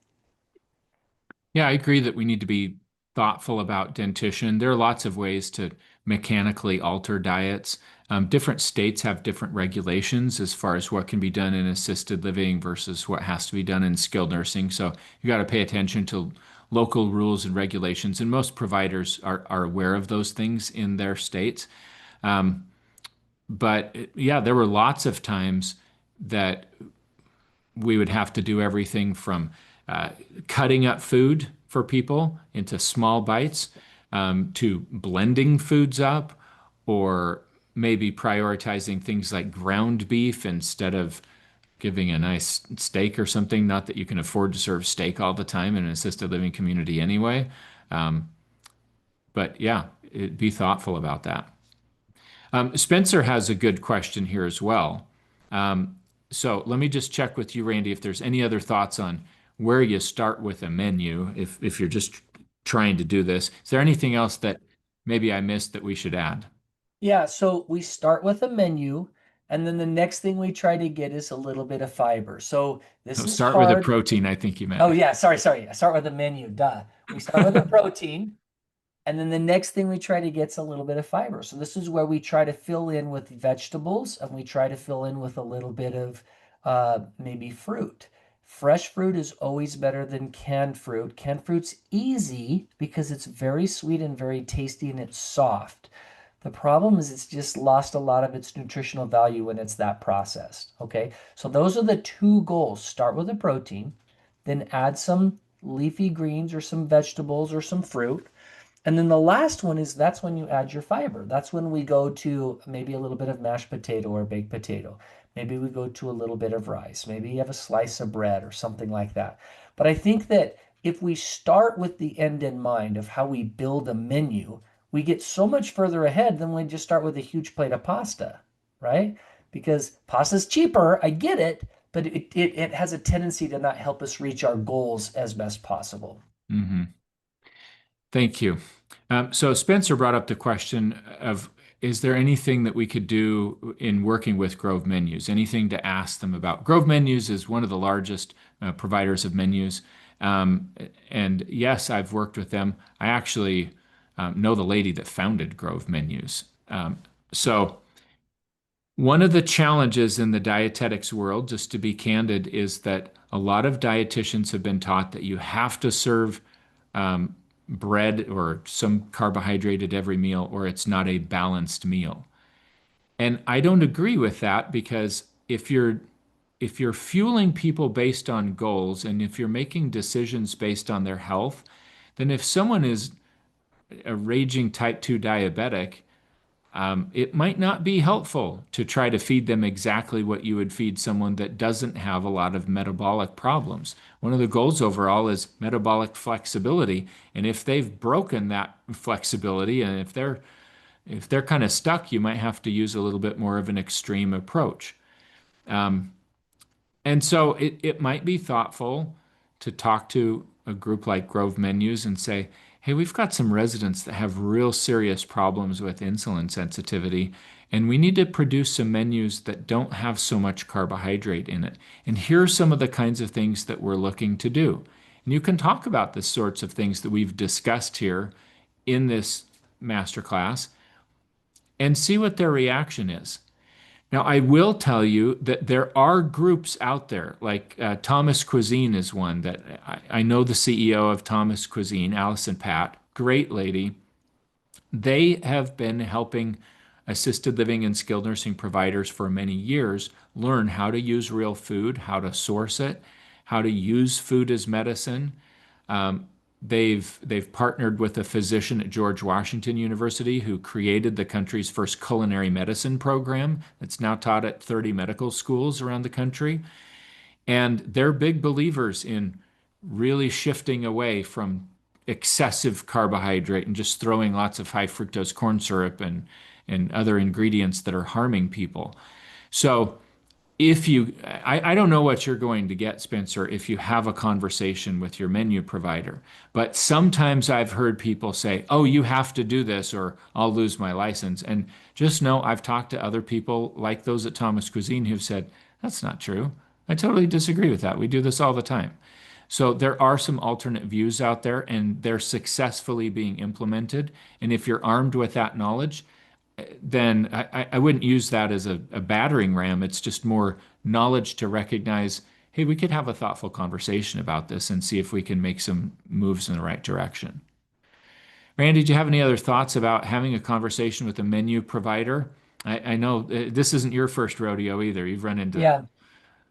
Yeah, I agree that we need to be thoughtful about dentition. There are lots of ways to mechanically alter diets. Different states have different regulations as far as what can be done in assisted living versus what has to be done in skilled nursing. So you got to pay attention to local rules and regulations, and most providers are aware of those things in their states. Um, but yeah, there were lots of times that we would have to do everything from uh, cutting up food for people into small bites, to blending foods up, or maybe prioritizing things like ground beef instead of giving a nice steak or something. Not that you can afford to serve steak all the time in an assisted living community anyway. Um, but yeah, be thoughtful about that. Spencer has a good question here as well. So let me just check with you, Randy, if there's any other thoughts on where you start with a menu, if you're just trying to do this. Is there anything else that maybe I missed that we should add? Yeah, so we start with a menu, and then the next thing we try to get is a little bit of fiber. So this No, is start with a hard. protein, I think you meant. Oh, yeah, sorry. I start with a menu, duh. We start with a protein. And then the next thing we try to get is a little bit of fiber. So this is where we try to fill in with vegetables, and we try to fill in with a little bit of maybe fruit. Fresh fruit is always better than canned fruit. Canned fruit's easy because it's very sweet and very tasty and it's soft. The problem is it's just lost a lot of its nutritional value when it's that processed. Okay, so those are the two goals. Start with a protein, then add some leafy greens or some vegetables or some fruit. And then the last one is that's when you add your fiber. That's when we go to maybe a little bit of mashed potato or baked potato. Maybe we go to a little bit of rice. Maybe you have a slice of bread or something like that. But I think that if we start with the end in mind of how we build a menu, we get so much further ahead than when we just start with a huge plate of pasta, right? Because pasta's cheaper, I get it, but it has a tendency to not help us reach our goals as best possible. Hmm. Thank you. So Spencer brought up the question of, is there anything that we could do in working with Grove Menus? Anything to ask them about? Grove Menus is one of the largest providers of menus. Um, and yes, I've worked with them. I actually know the lady that founded Grove Menus. So one of the challenges in the dietetics world, just to be candid, is that a lot of dietitians have been taught that you have to serve um, bread or some carbohydrate at every meal, or it's not a balanced meal. And I don't agree with that, because if you're fueling people based on goals, and if you're making decisions based on their health, then if someone is a raging type 2 diabetic, it might not be helpful to try to feed them exactly what you would feed someone that doesn't have a lot of metabolic problems. One of the goals overall is metabolic flexibility, and if they've broken that flexibility, and if they're kind of stuck, you might have to use a little bit more of an extreme approach. Um, and so it might be thoughtful to talk to a group like Grove Menus and say, hey, we've got some residents that have real serious problems with insulin sensitivity, and we need to produce some menus that don't have so much carbohydrate in it. And here are some of the kinds of things that we're looking to do. And you can talk about the sorts of things that we've discussed here in this masterclass and see what their reaction is. Now, I will tell you that there are groups out there, like Thomas Cuisine is one that I know the CEO of Thomas Cuisine, Allison Pat, great lady. They have been helping assisted living and skilled nursing providers for many years learn how to use real food, how to source it, how to use food as medicine. Um, they've partnered with a physician at George Washington University who created the country's first culinary medicine program that's now taught at 30 medical schools around the country. And they're big believers in really shifting away from excessive carbohydrate and just throwing lots of high fructose corn syrup and other ingredients that are harming people. So if you, I don't know what you're going to get, Spencer, if you have a conversation with your menu provider, but sometimes I've heard people say, oh, you have to do this or I'll lose my license. And just know I've talked to other people like those at Thomas Cuisine who've said, that's not true. I totally disagree with that. We do this all the time. So there are some alternate views out there, and they're successfully being implemented. And if you're armed with that knowledge, then I wouldn't use that as a battering ram. It's just more knowledge to recognize, hey, we could have a thoughtful conversation about this and see if we can make some moves in the right direction. Randy, do you have any other thoughts about having a conversation with a menu provider? I know this isn't your first rodeo either. You've run into. Yeah.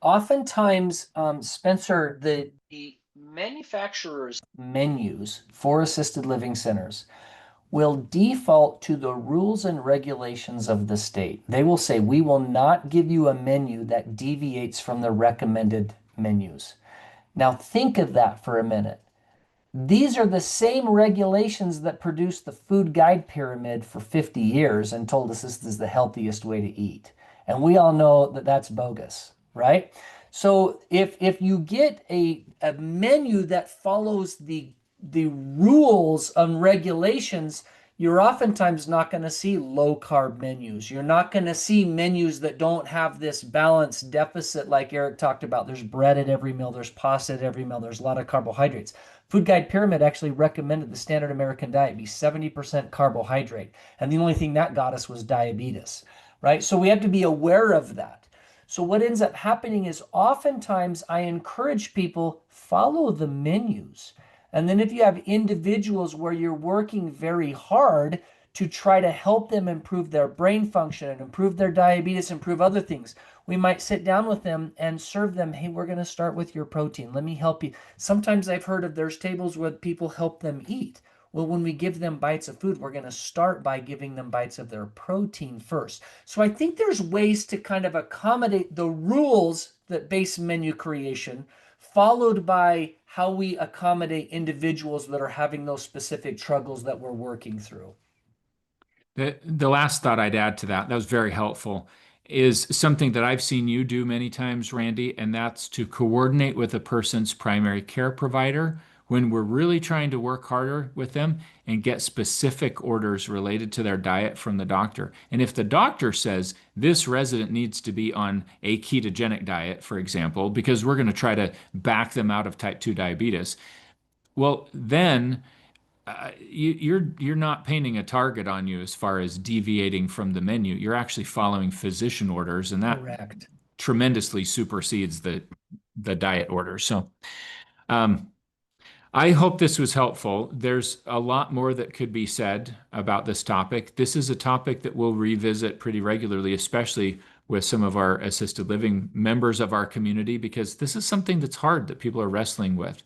Oftentimes, Spencer, the manufacturer's menus for assisted living centers will default to the rules and regulations of the state. They will say, we will not give you a menu that deviates from the recommended menus. Now, think of that for a minute. These are the same regulations that produced the food guide pyramid for 50 years and told us this is the healthiest way to eat. And we all know that that's bogus, right? So if you get a menu that follows the rules and regulations, you're oftentimes not going to see low carb menus. You're not going to see menus that don't have this balanced deficit like Eric talked about. There's bread at every meal, there's pasta at every meal, there's a lot of carbohydrates. Food Guide Pyramid actually recommended the standard American diet be 70% carbohydrate. And the only thing that got us was diabetes, right? So we have to be aware of that. So what ends up happening is oftentimes I encourage people follow the menus. And then if you have individuals where you're working very hard to try to help them improve their brain function and improve their diabetes, improve other things, we might sit down with them and serve them, hey, we're going to start with your protein. Let me help you. Sometimes I've heard of there's tables where people help them eat. Well, when we give them bites of food, we're going to start by giving them bites of their protein first. So I think there's ways to kind of accommodate the rules that base menu creation, followed by how we accommodate individuals that are having those specific struggles that we're working through. The last thought I'd add to that, that was very helpful, is something that I've seen you do many times, Randy, and that's to coordinate with a person's primary care provider when we're really trying to work harder with them and get specific orders related to their diet from the doctor. And if the doctor says this resident needs to be on a ketogenic diet, for example, because we're going to try to back them out of type 2 diabetes, well, then you're not painting a target on you as far as deviating from the menu. You're actually following physician orders, and that Correct. tremendously supersedes the diet order. So, um, I hope this was helpful. There's a lot more that could be said about this topic. This is a topic that we'll revisit pretty regularly, especially with some of our assisted living members of our community, because this is something that's hard that people are wrestling with.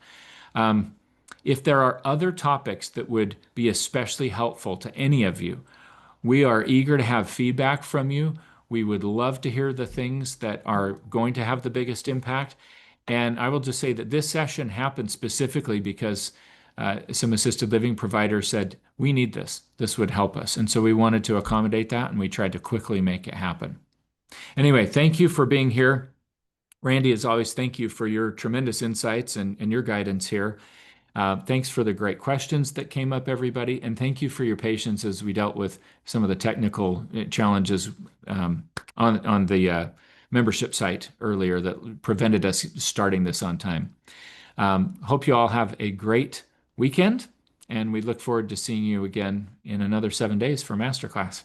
Um, if there are other topics that would be especially helpful to any of you, we are eager to have feedback from you. We would love to hear the things that are going to have the biggest impact. And I will just say that this session happened specifically because some assisted living providers said, we need this. This would help us. And so we wanted to accommodate that, and we tried to quickly make it happen. Anyway, thank you for being here. Randy, as always, thank you for your tremendous insights and your guidance here. Thanks for the great questions that came up, everybody, and thank you for your patience as we dealt with some of the technical challenges on the membership site earlier that prevented us starting this on time. Hope you all have a great weekend, and we look forward to seeing you again in another 7 days for Masterclass.